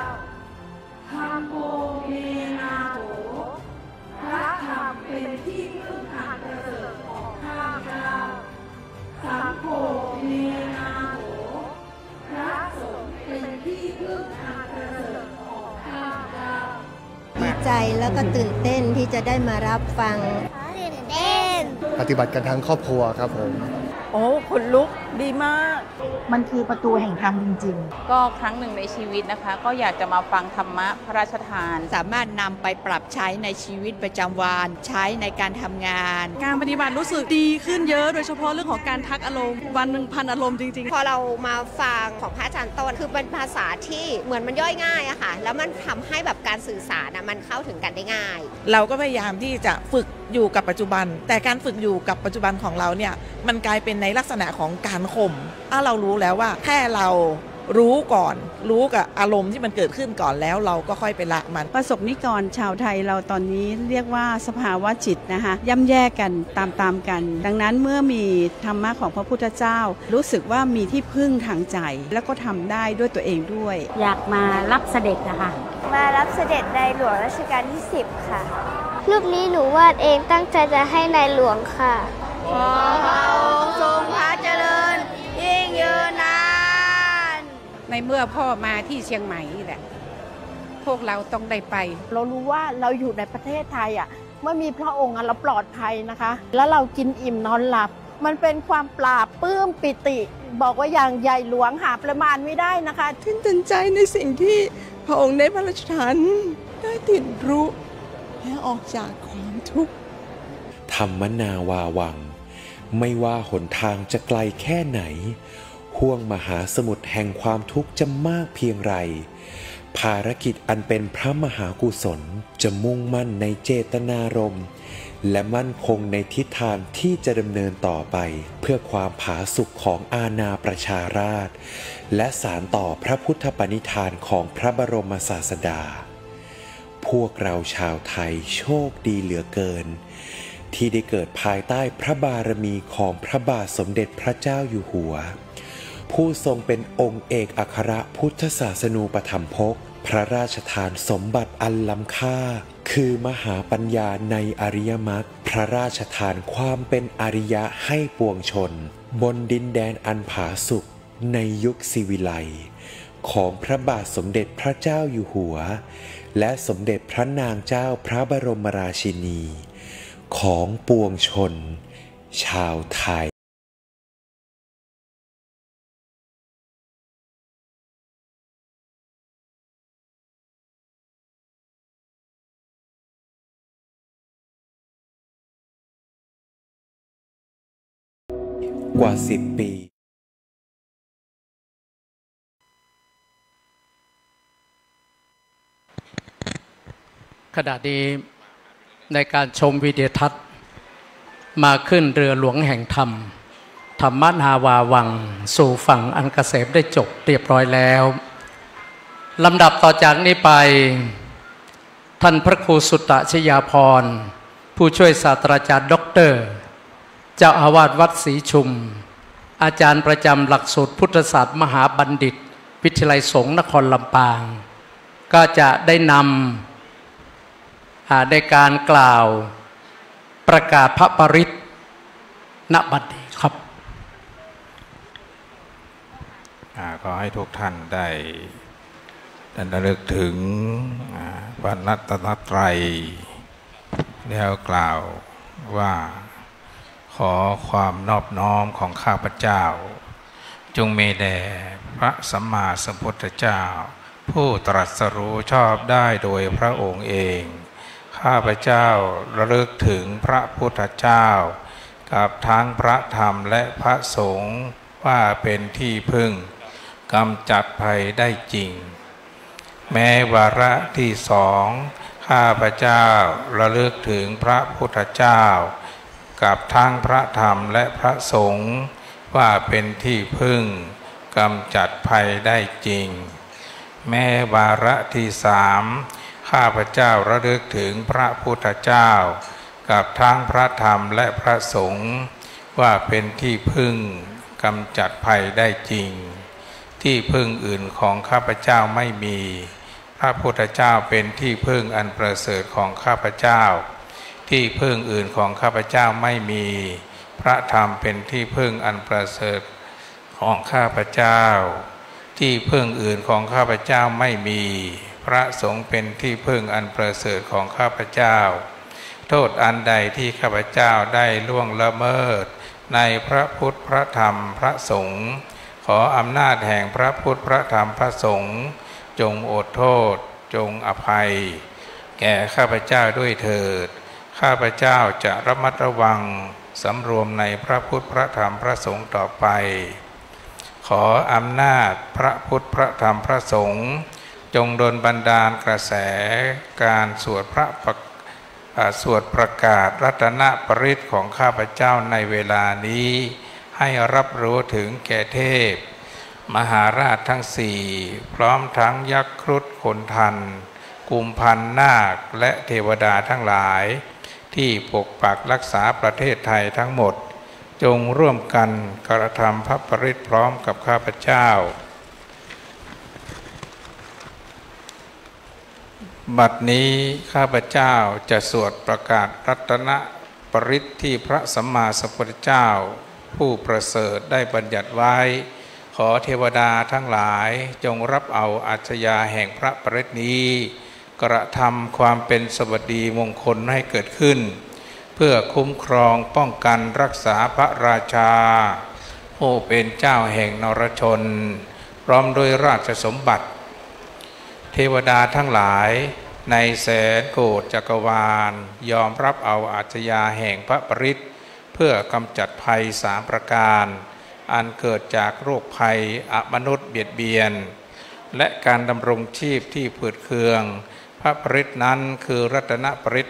ธัมโมเมนาโถพระธรรมเป็นที่พึ่งอันประเสริฐของข้าพเจ้าสังโฆเมนาโถพระสงฆ์เป็นที่พึ่งอันประเสริฐของข้าพเจ้าดีใจแล้วก็ตื่นเต้นที่จะได้มารับฟังปฏิบัติกันทั้งครอบครัวครับผมโอ้ขนลุกดีมากมันคือประตูแห่งธรรมจริงๆก็ครั้งหนึ่งในชีวิตนะคะก็อยากจะมาฟังธรรมะพระราชทานสามารถนำไปปรับใช้ในชีวิตประจำวันใช้ในการทำงานการปฏิบัติรู้สึกดีขึ้นเยอะโดยเฉพาะเรื่องของการทักอารมณ์วันหนึ่งพันอารมณ์จริงๆพอเรามาฟังของพระอาจารย์ต้นคือเป็นภาษาที่เหมือนมันย่อยง่ายอะค่ะแล้วมันทำให้แบบการสื่อสารมันเข้าถึงกันได้ง่ายเราก็พยายามที่จะฝึกอยู่กับปัจจุบันแต่การฝึกอยู่กับปัจจุบันของเราเนี่ยมันกลายเป็นในลักษณะของการข่มเรารู้แล้วว่าแค่เรารู้ก่อนรู้กับอารมณ์ที่มันเกิดขึ้นก่อนแล้วเราก็ค่อยไปละมันประสบนิกรชาวไทยเราตอนนี้เรียกว่าสภาวะจิตนะคะย่ำแย่กันตามกันดังนั้นเมื่อมีธรรมะของพระพุทธเจ้ารู้สึกว่ามีที่พึ่งทางใจแล้วก็ทำได้ด้วยตัวเองด้วยอยากมารับเสด็จนะคะมารับเสด็จในหลวงรัชกาลที่10ค่ะรูปนี้หนูวาดเองตั้งใจจะให้ในหลวงค่ะขอพระองค์ทรงพระเจริญยิ่งยืนนานในเมื่อพ่อมาที่เชียงใหม่นี่แหละพวกเราต้องได้ไปเรารู้ว่าเราอยู่ในประเทศไทยเมื่อมีพระองค์เราปลอดภัยนะคะแล้วเรากินอิ่มนอนหลับมันเป็นความปราบปลื้มปิติบอกว่าอย่างใหญ่หลวงหาประมาณไม่ได้นะคะตื่นตันใจในสิ่งที่พระองค์ได้พระราชทานได้ตื่นรู้ให้ออกจากความทุกข์ธรรมนาวาวังไม่ว่าหนทางจะไกลแค่ไหนห้วงมหาสมุทรแห่งความทุกข์จะมากเพียงไรภารกิจอันเป็นพระมหากุศลจะมุ่งมั่นในเจตนารมณ์และมั่นคงในทิศทางที่จะดำเนินต่อไปเพื่อความผาสุกของอาณาประชาราษฎร์และสานต่อพระพุทธปณิธานของพระบรมศาสดาพวกเราชาวไทยโชคดีเหลือเกินที่ได้เกิดภายใต้พระบารมีของพระบาทสมเด็จพระเจ้าอยู่หัวผ ผู้ทรงเป็นองค์เอกอัครพุทธศาสนูปถัมภกพระราชทานสมบัติอันล้ำค่าคือมหาปัญญาในอริยมรรคพระราชทานความเป็นอริยะให้ปวงชนบนดินแดนอันผาสุกในยุคศิวิไลย์ของพระบาทสมเด็จพระเจ้าอยู่หัวและสมเด็จพระนางเจ้าพระบรมราชินีของปวงชนชาวไทยกว่า10 ปีขณะนี้ในการชมวิดีทัศน์มาขึ้นเรือหลวงแห่งธรรมธรรมนาวาวังสู่ฝั่งอันเกษมได้จบเรียบร้อยแล้วลำดับต่อจากนี้ไปท่านพระครูสุตตชยาภรณ์ผู้ช่วยศาสตราจารย์ด็อกเตอร์เจ้าอาวาสวัดศรีชุมอาจารย์ประจำหลักสูตรพุทธศาสตร์มหาบัณฑิตวิทยาลัยสงฆ์นครลำปางก็จะได้นำในการกล่าวประกาศพระปริตณบัดนี้ครับขอให้ทุกท่านได้ระลึกถึงพระรัตนตรัยแล้วกล่าวว่าขอความนอบน้อมของข้าพเจ้าจงมีแด่พระสัมมาสัมพุทธเจ้าผู้ตรัสรู้ชอบได้โดยพระองค์เองข้าพเจ้าระลึกถึงพระพุทธเจ้ากับทั้งพระธรรมและพระสงฆ์ว่าเป็นที่พึ่งกำจัดภัยได้จริงแม้วาระที่สองข้าพเจ้าระลึกถึงพระพุทธเจ้ากับทั้งพระธรรมและพระสงฆ์ว่าเป็นที่พึ่งกำจัดภัยได้จริงแม้วาระที่สามข้าพเจ้าระลึกถึงพระพุทธเจ้ากับทั้งพระธรรมและพระสงฆ์ว่าเป็นที่พึ่งกำจัดภัยได้จริงที่พึ่งอื่นของข้าพเจ้าไม่มีพระพุทธเจ้าเป็นที่พึ่งอันประเสริฐของข้าพเจ้าที่พึ่งอื่นของข้าพเจ้าไม่มีพระธรรมเป็นที่พึ่งอันประเสริฐของข้าพเจ้าที่พึ่งอื่นของข้าพเจ้าไม่มีพระสงฆ์เป็นที่พึ่งอันประเสริฐของข้าพเจ้าโทษอันใดที่ข้าพเจ้าได้ล่วงละเมิดในพระพุทธพระธรรมพระสงฆ์ขออำนาจแห่งพระพุทธพระธรรมพระสงฆ์จงอดโทษจงอภัยแก่ข้าพเจ้าด้วยเถิดข้าพเจ้าจะระมัดระวังสำรวมในพระพุทธพระธรรมพระสงฆ์ต่อไปขออำนาจพระพุทธพระธรรมพระสงฆ์จงดลบันดาลกระแสการสวดประกาศรัตนปริตของข้าพเจ้าในเวลานี้ให้รับรู้ถึงแก่เทพมหาราชทั้งสี่พร้อมทั้งยักษ์ครุฑขนทันกุมพันนาคและเทวดาทั้งหลายที่ปกปักรักษาประเทศไทยทั้งหมดจงร่วมกันกระทำพระปริตพร้อมกับข้าพเจ้าบัดนี้ข้าพเจ้าจะสวดประกาศรัตนปริตที่พระสัมมาสัมพุทธเจ้าผู้ประเสริฐได้บัญญัติไว้ขอเทวดาทั้งหลายจงรับเอาอาชญาแห่งพระปริตนี้กระทำความเป็นสวัสดีมงคลให้เกิดขึ้นเพื่อคุ้มครองป้องกันรักษาพระราชาผู้เป็นเจ้าแห่งนรชนพร้อมด้วยราชสมบัติเทวดาทั้งหลายในแสนโกฏจักรวาลยอมรับเอาอาชญาแห่งพระปริตเพื่อกำจัดภัย3ประการอันเกิดจากโรคภัยอมนุษย์เบียดเบียนและการดำรงชีพที่ผืดเคืองพระปริตนั้นคือรัตนปริต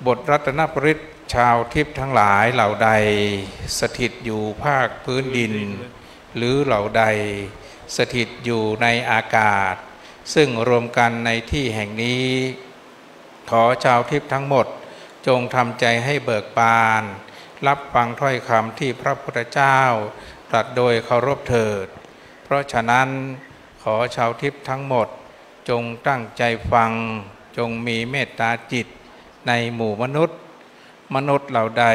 บทรัตนปริตชาวทิพย์ทั้งหลายเหล่าใดสถิตอยู่ภาคพื้นดินหรือเหล่าใดสถิตอยู่ในอากาศซึ่งรวมกันในที่แห่งนี้ขอชาวทิพย์ทั้งหมดจงทำใจให้เบิกบานรับฟังถ้อยคำที่พระพุทธเจ้า ตรัสโดยเคารพเถิดเพราะฉะนั้นขอชาวทิพย์ทั้งหมดจงตั้งใจฟังจงมีเมตตาจิตในหมู่มนุษย์เหล่าใด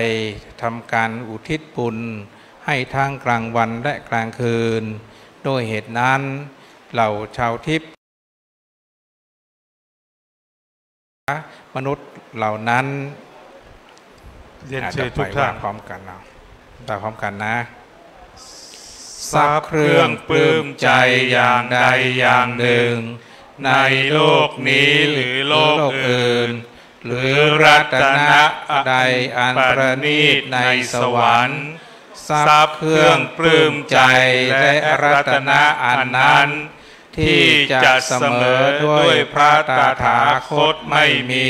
ทำการอุทิศบุญให้ทั้งกลางวันและกลางคืนด้วยเหตุนั้นเหล่าชาวทิพย์มนุษย์เหล่านั้นเรียนเชิญทุกท่านพร้อมกันนะแต่พร้อมกันนะ สักเครื่องปลื้มใจอย่างใดอย่างหนึ่งในโลกนี้หรือโลกอื่นหรือรัตนะใดอันประณีตในสวรรค์ทรัพย์เครื่องปลื้มใจและรัตนะอันนั้นที่จะเสมอด้วยพระตถาคตไม่มี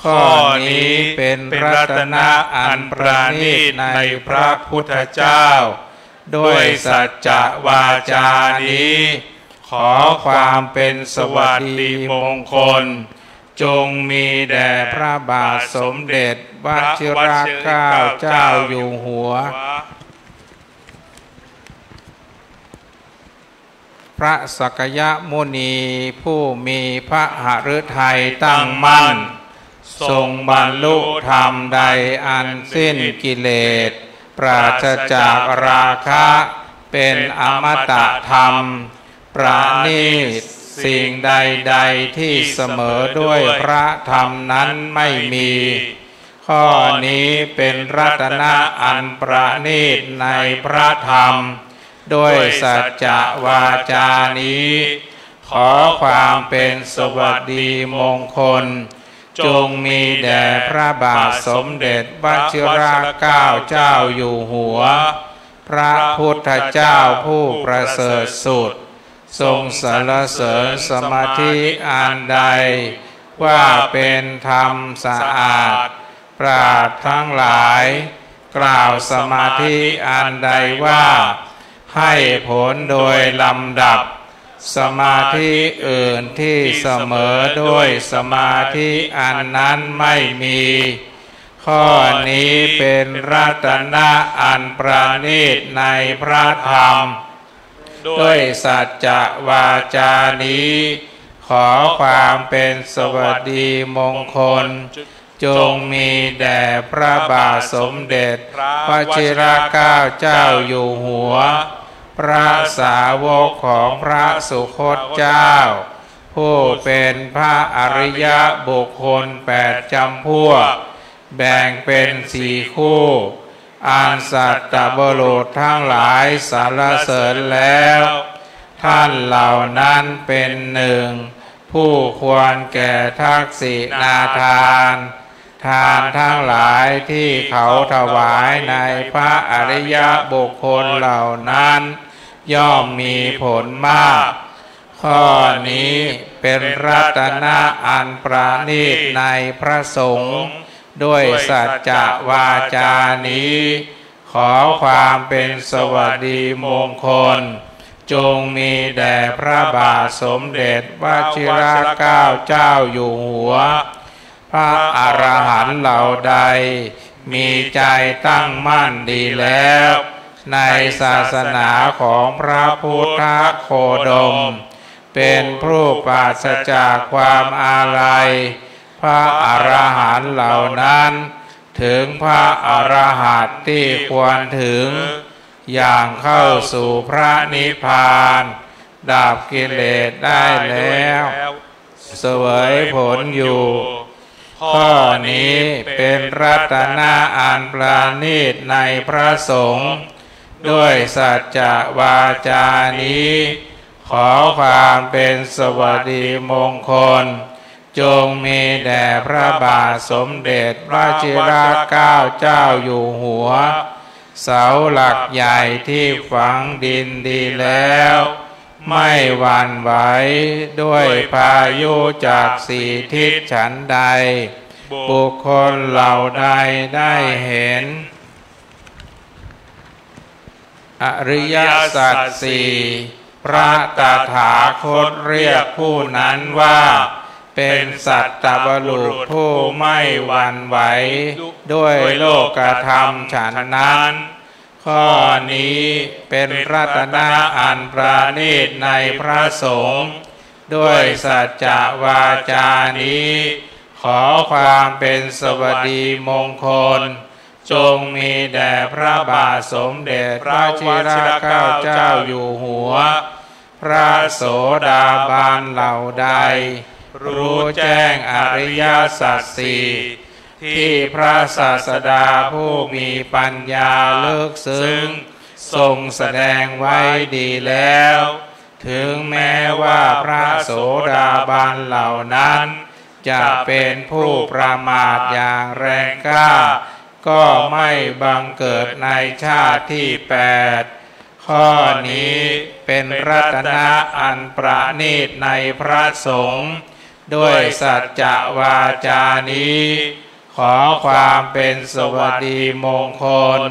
ข้อนี้เป็นรัตนะอันประณีตในพระพุทธเจ้าด้วยสัจจวาจานี้ขอความเป็นสวัสดีมงคลจงมีแด่พระบาทสมเด็จวชิรเกล้าเจ้าอยู่หัวพระสักยมุนีผู้มีพระหฤทัยตั้งมั่นทรงบรรลุธรรมใดอันสิ้นกิเลสปราศจากราคะเป็นอมตะธรรมประณีตสิ่งใดๆที่เสมอด้วยพระธรรมนั้นไม่มีข้อนี้เป็นรัตนะอันประณีตในพระธรรมด้วยสัจจวาจานี้ขอความเป็นสวัสดีมงคลจงมีแด่พระบาทสมเด็จวชิรเกล้าเจ้าอยู่หัวพระพุทธเจ้าผู้ประเสริฐสุดทรงสรรเสริญสมาธิอันใดว่าเป็นธรรมสะอาดปราดทั้งหลายกล่าวสมาธิอันใดว่าให้ผลโดยลำดับสมาธิอื่นที่เสมอด้วยสมาธิอันนั้นไม่มีข้อนี้เป็นรัตนะอันประณีตในพระธรรมด้วยสัจจวาจานี้ขอความเป็นสวัสดีมงคลจงมีแด่พระบาทสมเด็จวชิรเกล้าเจ้าอยู่หัวพระสาวกของพระสุคตเจ้าผู้เป็นพระอริยบุคคล8จำพวกแบ่งเป็น4คู่อันสัตตบุรุษทั้งหลายสรรเสริญแล้วท่านเหล่านั้นเป็นหนึ่งผู้ควรแก่ทักษิณาทานทานทั้งหลายที่เขาถวายในพระอริยบุคคลเหล่านั้นย่อมมีผลมากข้อนี้เป็นรัตนะอันประณีตในพระสงฆ์ด้วยสัจจวาจานี้ขอความเป็นสวัสดีมงคลจงมีแด่พระบาทสมเด็จวชิรเกล้าเจ้าอยู่หัวพระอรหันต์เหล่าใดมีใจตั้งมั่นดีแล้วในศาสนาของพระพุทธโคดมเป็นผู้ปราศจากความอาลัยพระอรหันต์เหล่านั้นถึงพระอรหันต์ที่ควรถึงอย่างเข้าสู่พระนิพพานดับกิเลสได้แล้วเสวยผลอยู่ข้อนี้เป็นรัตนะอันประณีตในพระสงฆ์ด้วยสัจจวาจานี้ขอความเป็นสวัสดีมงคลจงมีแด่พระบาทสมเด็จวชิรเกล้าเจ้าอยู่หัวเสาหลักใหญ่ที่ฝังดินดีแล้วไม่หวั่นไหวด้วยพายุจากสี่ทิศฉันใดบุคคลเหล่าใดได้เห็นอริยสัจสี่พระตถาคตเรียกผู้นั้นว่าเป็นสัตตบุรุษผู้ไม่หวั่นไหวด้วยโลกธรรมฉันนั้นข ข้อนี้เป็นรัตนะอันประณีตในพระสงฆ์ด้วยสัจจะวาจานี้ขอความเป็นสวัสดีมงคลจงมีแด่พระบาทสมเด็จพระวชิรเกล้าเจ้าอยู่หัวพระโสดาบันเหล่าใดรู้แจ้งอริยสัจสี่ที่พระศาสดาผู้มีปัญญาลึกซึ้งทรงแสดงไว้ดีแล้วถึงแม้ว่าพระโสดาบันเหล่านั้นจะเป็นผู้ประมาทอย่างแรงกล้าก็ไม่บังเกิดในชาติที่8ข้อนี้เป็นรัตนะอันประณีตในพระสงฆ์ด้วยสัจจะวาจานี้ขอความเป็นสวัสดีมงคล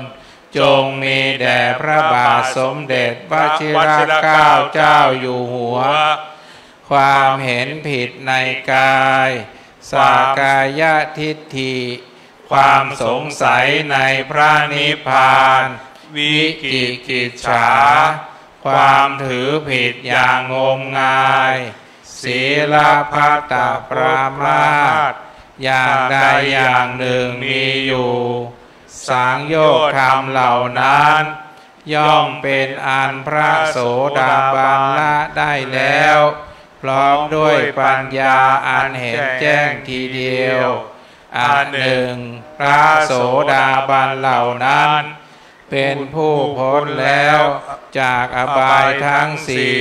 จงมีแด่พระบาทสมเด็จพระวชิรเกล้าเจ้าอยู่หัวความเห็นผิดในกายสากายทิฏฐิความสงสัยในพระนิพพานวิกิกิจฉาความถือผิดอย่างงมงายศีลพัตตปรามาสอย่างใดอย่างหนึ่งมีอยู่สังโยชน์ธรรมเหล่านั้นย่อมเป็นอันพระโสดาบันละได้แล้วพร้อมด้วยปัญญาอันเห็นแจ้งทีเดียวอันหนึ่งพระโสดาบันเหล่านั้นเป็นผู้พ้นแล้วจากอบายทั้งสี่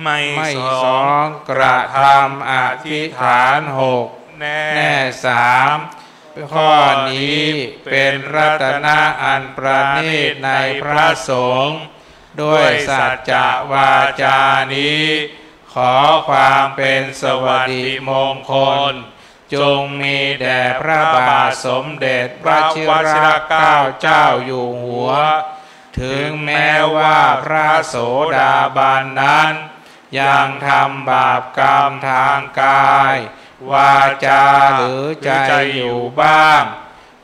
ไม่สองกระทำอธิษฐาน6แน่3ข้อนี้เป็นรัตนะอันประณีตในพระสงฆ์ด้วยสัจจะวาจานี้ขอความเป็นสวัสดิมงคลจงมีแด่พระบาทสมเด็จพระวชิรเกล้าเจ้าอยู่หัวถึงแม้ว่าพระโสดาบันนั้นยังทำบาปกรรมทางกายวาจาหรือใจอยู่บ้าง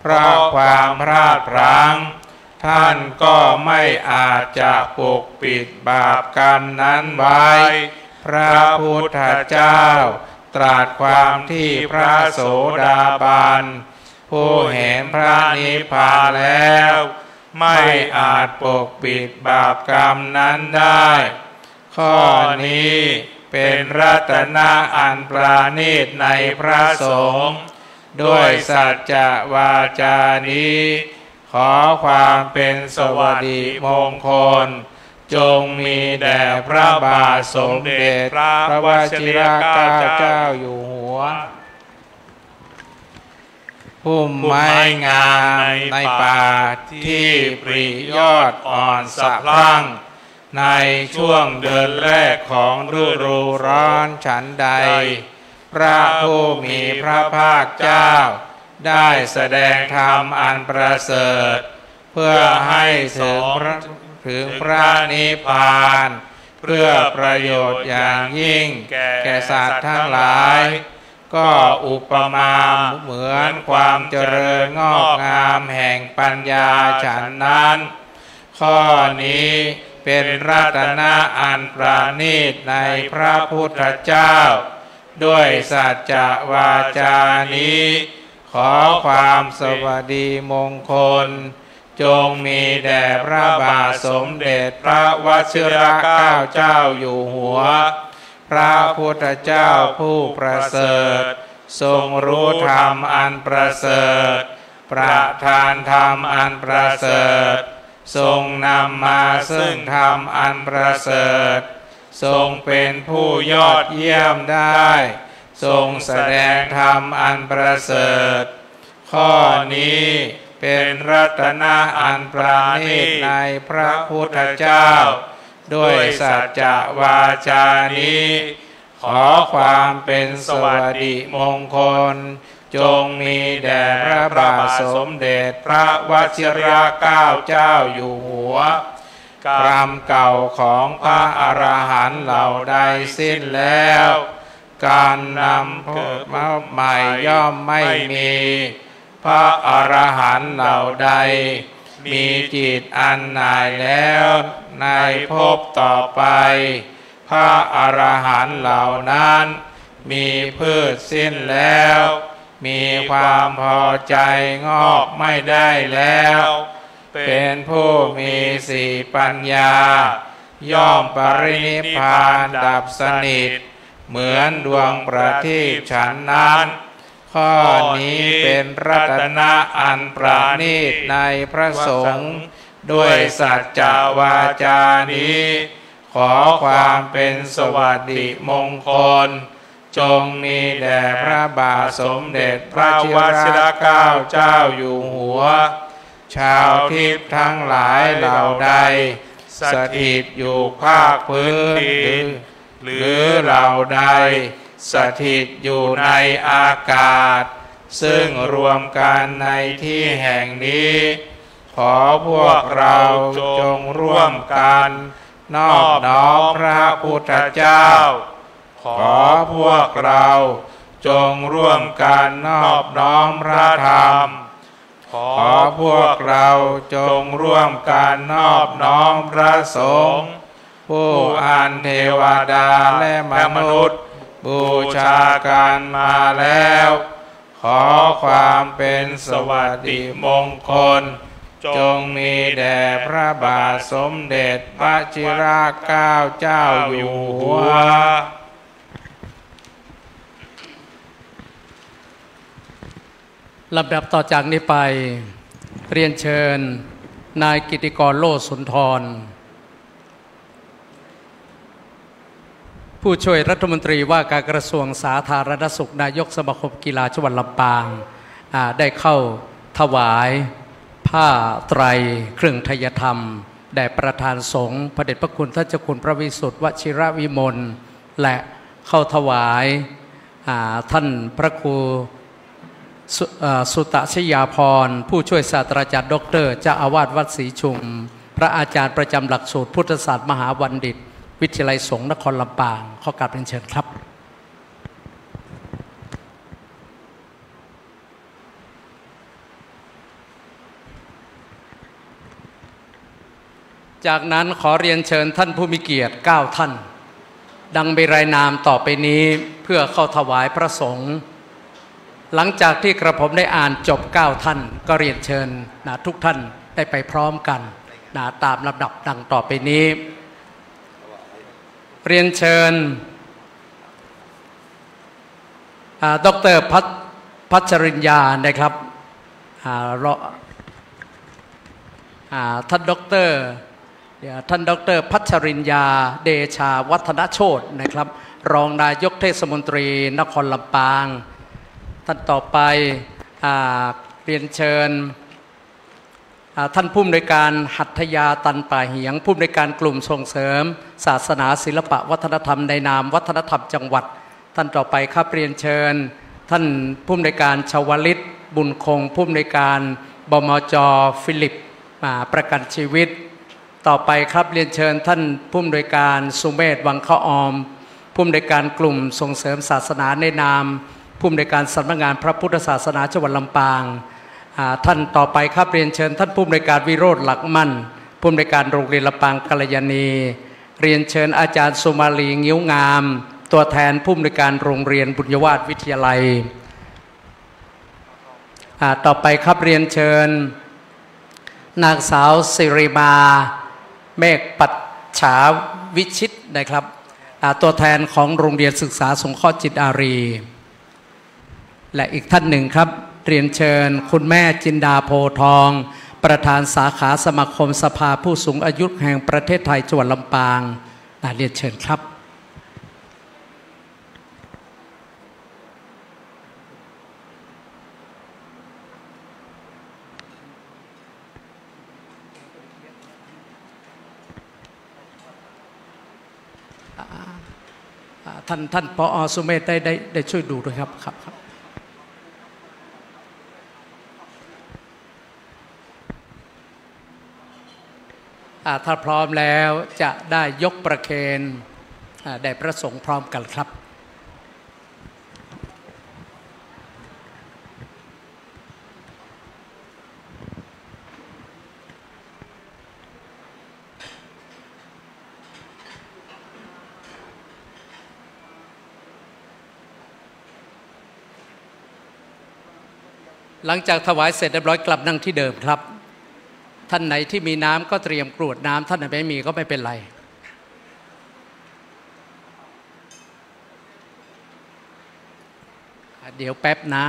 เพราะความพลาดพลั้งท่านก็ไม่อาจจะปกปิดบาปกรรมนั้นไว้พระพุทธเจ้าตรัสความที่พระโสดาบันผู้เห็นพระนิพพานแล้วไม่อาจปกปิดบาปกรรมนั้นได้ข้อนี้เป็นรัตนะอันประณีตในพระสงฆ์ด้วยสัจจะวาจานี้ขอความเป็นสวัสดิมงคลจงมีแด่พระบาทสมเด็จพระวชิรเกล้าเจ้าอยู่หัวพุ่มไม้งามในป่าที่ปริยอดอ่อนสะพรั่งในช่วงเดือนแรกของฤดูร้อนฉันใดพระผู้มีพระภาคเจ้าได้แสดงธรรมอันประเสริฐเพื่อให้ถึงพระนิพพานเพื่อประโยชน์อย่างยิ่งแก่สัตว์ทั้งหลายก็อุปมาเหมือนความเจริญงอกงามแห่งปัญญาฉันนั้นข้อนี้เป็นรัตนะอันประณีตในพระพุทธเจ้าด้วยสัจจะวาจานี้ขอความสวัสดีมงคลจงมีแด่พระบาทสมเด็จพระวชิรเกล้าเจ้าอยู่หัวพระพุทธเจ้าผู้ประเสริฐทรงรู้ธรรมอันประเสริฐประทานธรรมอันประเสริฐทรงนำมาซึ่งธรรมอันประเสริฐทรงเป็นผู้ยอดเยี่ยมได้ทรงแสดงธรรมอันประเสริฐข้อนี้เป็นรัตนะอันประณีตในพระพุทธเจ้าด้วยสัจจะวาจานี้ขอความเป็นสวัสดิมงคลจงมีแด่พระบาทสมเด็จพระวชิรเกล้าเจ้าอยู่หัวกรรมเก่าของพระอรหันต์เหล่าใดสิ้นแล้วการนำพบมาใหม่ย่อมไม่มีพระอรหันต์เหล่าใด มีจิตอันหน่ายแล้วในภพต่อไปพระอรหันต์เหล่านั้นมีพืชสิ้นแล้วมีความพอใจงอกไม่ได้แล้วเป็นผู้มีสีปัญญาย่อมปรินิพพานดับสนิทเหมือนดวงประทีปฉันนั้นข้อนี้เป็นรัตนะอันประณีตในพระสงฆ์ด้วยสัจจวาจานี้ขอความเป็นสวัสดิมงคลจงมีแด่พระบาทสมเด็จพระวชิรเกล้าเจ้าอยู่หัวชาวทิพย์ทั้งหลายเหล่าใดสถิตอยู่ภาคพื้นดินหรือเหล่าใดสถิตอยู่ในอากาศซึ่งรวมกันในที่แห่งนี้ขอพวกเราจงร่วมกันนอบน้อมพระพุทธเจ้าขอพวกเราจงร่วมกันนอบน้อมพระธรรมขอพวกเราจงร่วมกันนอบน้อมพระสงฆ์ผู้อันเทวดาและมนุษย์บูชากันมาแล้วขอความเป็นสวัสดิมงคลจงมีแด่พระบาทสมเด็จพระจิรเกล้าเจ้าอยู่หัวลำดับต่อจากนี้ไปเรียนเชิญนายกิติกรโลสุนทรผู้ช่วยรัฐมนตรีว่าการกระทรวงสาธารณสุขนายกสมาคมกีฬาจังหวัดลำปางได้เข้าถวายผ้าไตรเครื่องไทยธรรมแด่ประธานสงฆ์พระเดชพระคุณท่านเจ้าคุณพระวิสุทธิ์วชิรวิมลและเข้าถวายท่านพระครูสุตชยาพรผู้ช่วยศาสตราจารย์ดร.เจ้าอาวาสวัดศรีชุมพระอาจารย์ประจำหลักสูตรพุทธศาสตร์มหาบัณฑิตวิทยาลัยสงฆ์นครลำปางขอกราบเรียนเชิญครับจากนั้นขอเรียนเชิญท่านผู้มีเกียรติ9ท่านดังมีรายนามต่อไปนี้เพื่อเข้าถวายพระสงฆ์หลังจากที่กระผมได้อ่านจบ9ท่านก็เรียนเชิญทุกท่านได้ไปพร้อมกันตามลำดับดังต่อไปนี้เรียนเชิญดร.พัชริญญานะครับท่านดร.พัชริญญาเดชาวัฒนโชตินะครับรองนายกเทศมนตรีนครลำปางท่านต่อไปเรียนเชิญท่านผู้อำนวยการหัตถยาตันป่าเหียงผู้อำนวยการกลุ่มส่งเสริมศาสนาศิลปะวัฒนธรรมในนามวัฒนธรรมจังหวัดท่านต่อไปครับเรียนเชิญท่านผู้อำนวยการชวลิตบุญคงผู้อำนวยการบมจ.ฟิลิปประกันชีวิตต่อไปครับเรียนเชิญท่านผู้อำนวยการสุเมธวังข้าวออมผู้อำนวยการกลุ่มส่งเสริมศาสนาในนามผู้อำนวยการสำนักงานพระพุทธศาสนาจังหวัดลำปางท่านต่อไปครับเรียนเชิญท่านผู้อำนวยการวิโรจน์หลักมั่นผู้อำนวยการโรงเรียนลำปางกัลยาณีเรียนเชิญอาจารย์สุมาลีงิ้วงามตัวแทนผู้อำนวยการโรงเรียนบุญยวาสวิทยาลัยต่อไปครับเรียนเชิญนางสาวสิริมาเมฆปัจฉาวิชิตนะครับตัวแทนของโรงเรียนศึกษาสงเคราะห์จิตอารีและอีกท่านหนึ่งครับเรียนเชิญคุณแม่จินดาโพทองประธานสาขาสมาคมสภาผู้สูงอายุแห่งประเทศไทยจังหวัดลำปางเรียนเชิญครับท่านผอ.สุเมธได้ช่วยดูด้วยครับครับถ้าพร้อมแล้วจะได้ยกประเคนแด่พระสงฆ์พร้อมกันครับ หลังจากถวายเสร็จเรียบร้อยกลับนั่งที่เดิมครับท่านไหนที่มีน้ำก็เตรียมกรวดน้ำท่านไหนไม่มีก็ไม่เป็นไรเดี๋ยวแป๊บนะ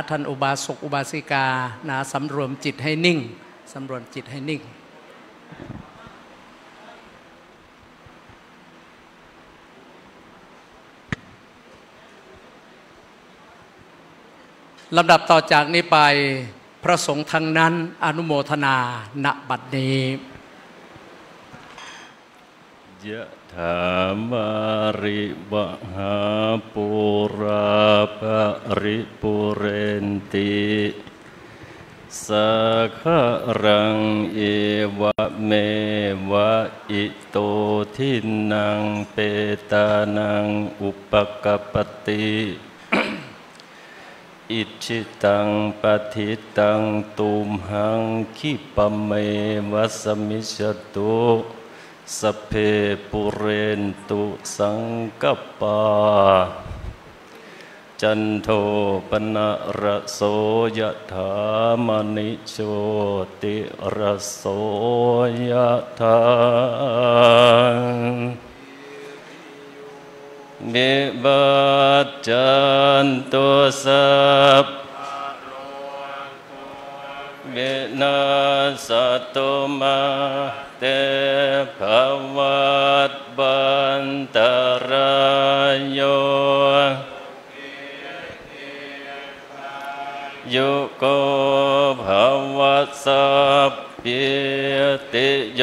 ท่านอุบาสกอุบาสิกานะสำรวมจิตให้นิ่งสำรวมจิตให้นิ่งลำดับต่อจากนี้ไปพระสงฆ์ทั้งนั้นอนุโมทนาณบัดนี้ยะถาวาริวหาปุราภริปุเรนติสักขะรังเอวะเมวะอิโตทินังเปตานังอุปกปปติอิจิตังปฏิตังตุมหังคิปะเมวะสมิจฉตุสัพเพปุเรนตุสังกัปปาจันโทปนะระโสยถามณิโชติระโสยถามิบาจันตุสัพเวนัสตุมาเตภวัตบันตรายโยยุโกภวัสสัพพิติโย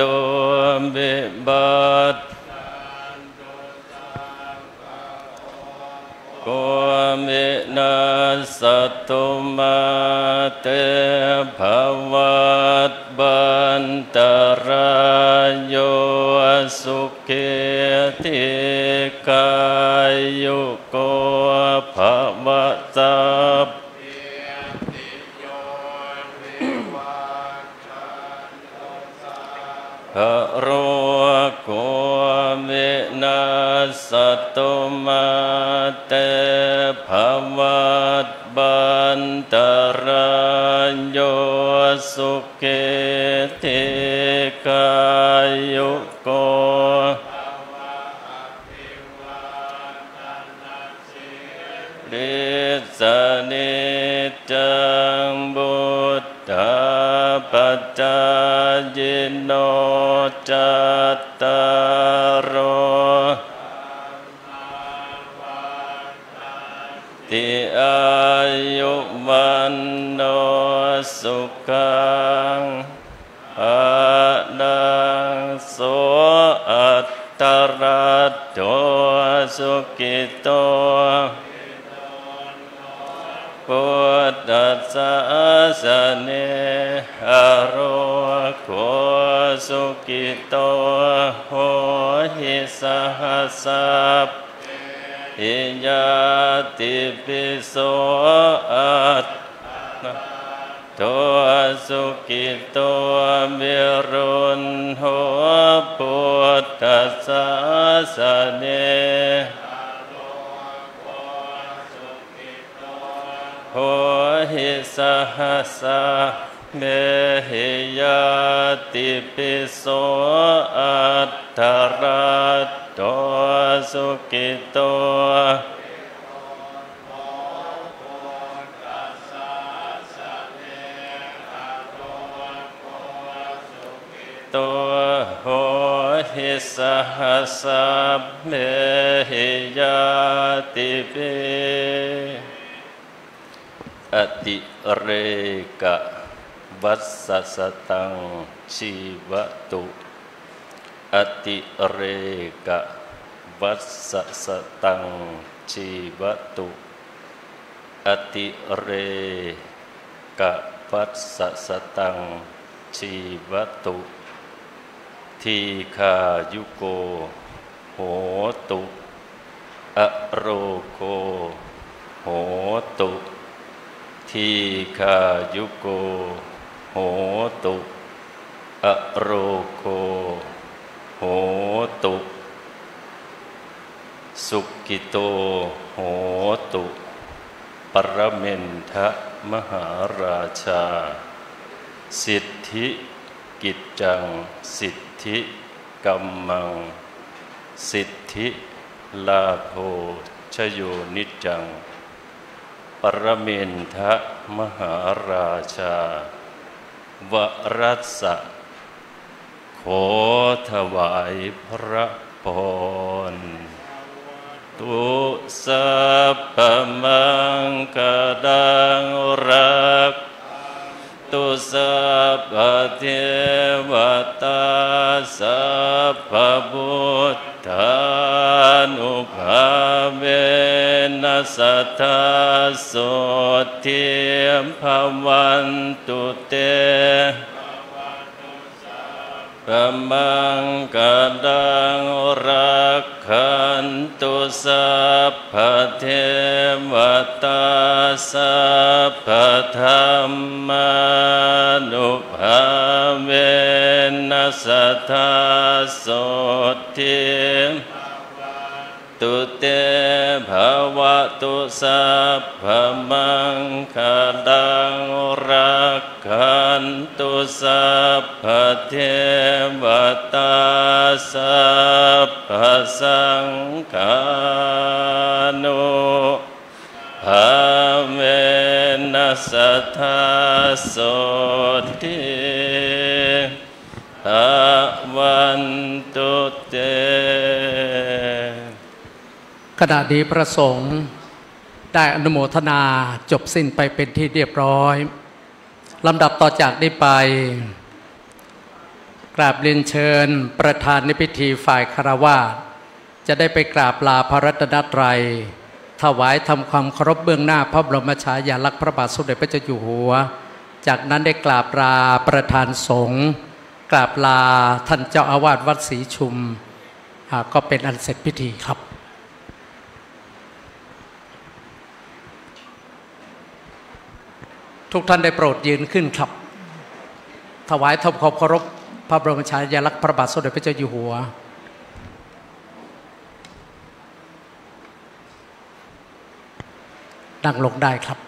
วิบัตโกมินาสตุมาเตภวัตบันตรายโยสุขิติกายยุโกภวัสสัพพระโรโกมินาสตุมาเตภวัตบันตรายโยสุขิติกายยุโกฤทธานิจังบุตตาปัจจายโนจัตตารโอติอายุวันโนสุขังอนังโสอัตตรัตโตสุขิโตพุทธัสสะสะเนหะโรโคสุขิโตโหหิสหัสสะอิยาติปิโสอัตโตสุขิโตวิรุณโหพุทธัสสะสะเนโหหิสหัสสะเมหิยาติปิโสอัตถรัตโตสุขิโตตัวโหหิสหัสสะเมหิยาติปิอติเรกะวัสสสตังชีวตุอติเรกะวัสสสตังชีวตุอติเรกะวัสสสตังชีวตุทีฆายุโกโหตุอโรโกโหตุทีฆายุโกโหตุอโรโกโหตุสุขิโตโหตุปรเมนทะ มหาราชาสิทธิกิจจังสิทธิกัมมังสิทธิลาโภชโยนิจจังปรเมนทะมหาราชาวรัสสะขอถวายพระพรตุสัพพมังคลังรักตุสัพพเทวตาสัพพพุทธานุภาเวนัสสัทธาโสทิภวันตุเตปมังคลังรักขันตุสัพพเทวตาสัพพธรรมานุภาเวนัสสัทธาโสทิตุเตภวตุสัพพมังคลังรักขันตุสัพพเทวตาสัพพสังฆานุภาเวนัสสัทธาโสทิภวันตุเตขณะนี้พระสงฆ์ได้อนุโมทนาจบสิ้นไปเป็นที่เรียบร้อยลำดับต่อจากนี้ไปกราบเรียนเชิญประธานในพิธีฝ่ายคฤหัสถ์จะได้ไปกราบลาพระรัตนตรัยถวายทำความเคารพเบื้องหน้าพระบรมฉายาลักษณ์พระบาทสมเด็จพระเจ้าอยู่หัวจากนั้นได้กราบลาประธานสงฆ์กราบลาท่านเจ้าอาวาสวัดศรีชุมก็เป็นอันเสร็จพิธีครับทุกท่านได้โปรดยืนขึ้นครับถวายทำความเคารพพระบรมฉายาลักษณ์พระบาทสมเด็จพระเจ้าอยู่หัวนั่งลงได้ครับ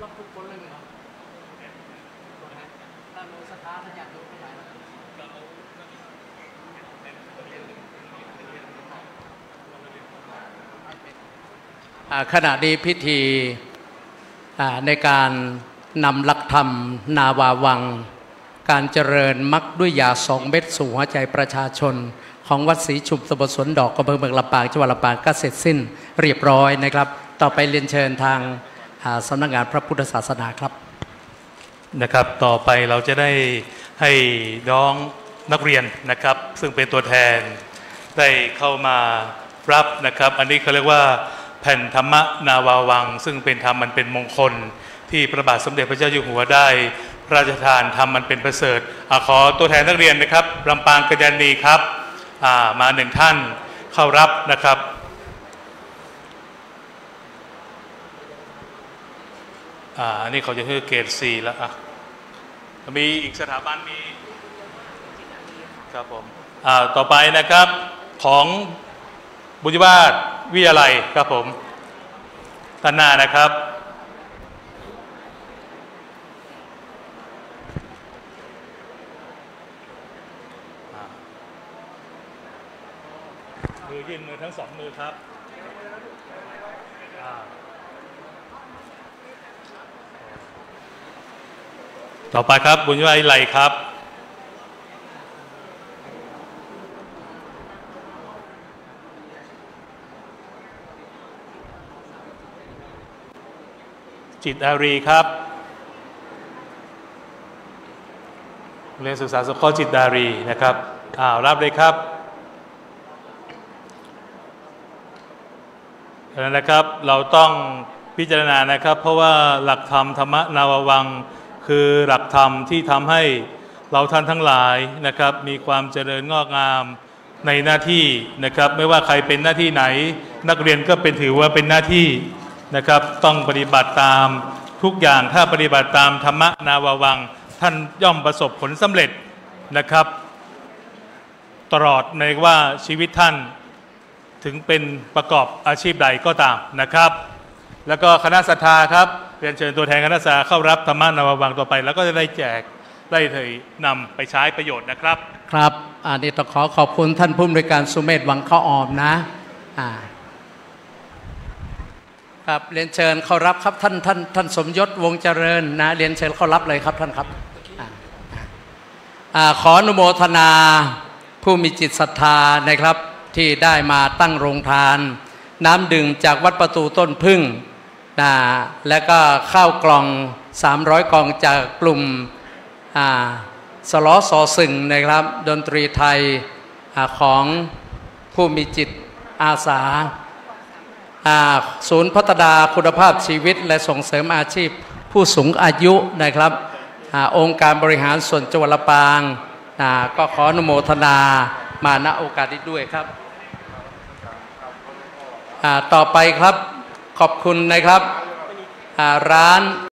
รับทุกคนเลยเหรอถ้าโมสถาถ้าอยากดูเท่าไหร่ขณะนี้พิธีในการนำหลักธรรมนาวาวังการเจริญมรรคด้วยยา2 เม็ดสู่หัวใจประชาชนของวัดศรีชุมตำบลสวนดอกอำเภอเมืองลำปางจังหวัดลำปางก็เสร็จสิ้นเรียบร้อยนะครับต่อไปเรียนเชิญทางสำนักงานพระพุทธศาสนาครับนะครับต่อไปเราจะได้ให้น้องนักเรียนนะครับซึ่งเป็นตัวแทนได้เข้ามารับนะครับอันนี้เขาเรียกว่าแผ่นธรรมนาวาวังซึ่งเป็นธรรมมันเป็นมงคลที่พระบาทสมเด็จพระเจ้าอยู่หัวได้พระราชทานธรรมมันเป็นประเสริฐขอตัวแทนนักเรียนนะครับลำปางกัญญาณีครับมา1 ท่านเข้ารับนะครับอันนี้เขาจะให้เกรด 4แล้วมีอีกสถาบันมีครับผมต่อไปนะครับของบุญวาทวิทยาลัยครับผมด้านหน้านะครับมือยื่นมือทั้ง2 มือครับต่อไปครับบุญวิไลครับจิตอารีครับ เรียนศึกษาสงเคราะห์จิตดารีนะครับรับเลยครับดังนั้นนะครับเราต้องพิจารณานะครับ เพราะว่าหลักธรรมธรรมนาววังคือหลักธรรมที่ทำให้เราท่านทั้งหลายนะครับมีความเจริญงอกงามในหน้าที่นะครับไม่ว่าใครเป็นหน้าที่ไหนนักเรียนก็เป็นถือว่าเป็นหน้าที่นะครับต้องปฏิบัติตามทุกอย่างถ้าปฏิบัติตามธรรมนาววังท่านย่อมประสบผลสำเร็จนะครับตลอดในว่าชีวิตท่านถึงเป็นประกอบอาชีพใดก็ตามนะครับแล้วก็คณะศรัทธาครับเรียนเชิญตัวแทนคณะศรัทธาเข้ารับธรรมนาววังต่อไปแล้วก็จะได้แจกได้เลยนำไปใช้ประโยชน์นะครับครับอันนี้ต้องขอบคุณท่านผู้อำนวยการสุเมธวังข้าวออมนะครับเรียนเชิญเข้ารับครับท่านสมยศวงเจริญนะเรียนเชิญเข้ารับเลยครับท่านครับขออนุโมทนาผู้มีจิตศรัทธานะครับที่ได้มาตั้งโรงทานน้ำดื่มจากวัดประตูต้นพึ่งนะและก็ข้าวกล่อง300กล่องจากกลุ่มสล้อสอสึ่งนะครับดนตรีไทยของผู้มีจิตอาสาศูนย์พัฒนาคุณภาพชีวิตและส่งเสริมอาชีพผู้สูงอายุนะครับองค์การบริหารส่วนจังหวัดลำปางก็ขออนุโมทนามาณโอกาสนี้ด้วยครับต่อไปครับขอบคุณนะครับร้าน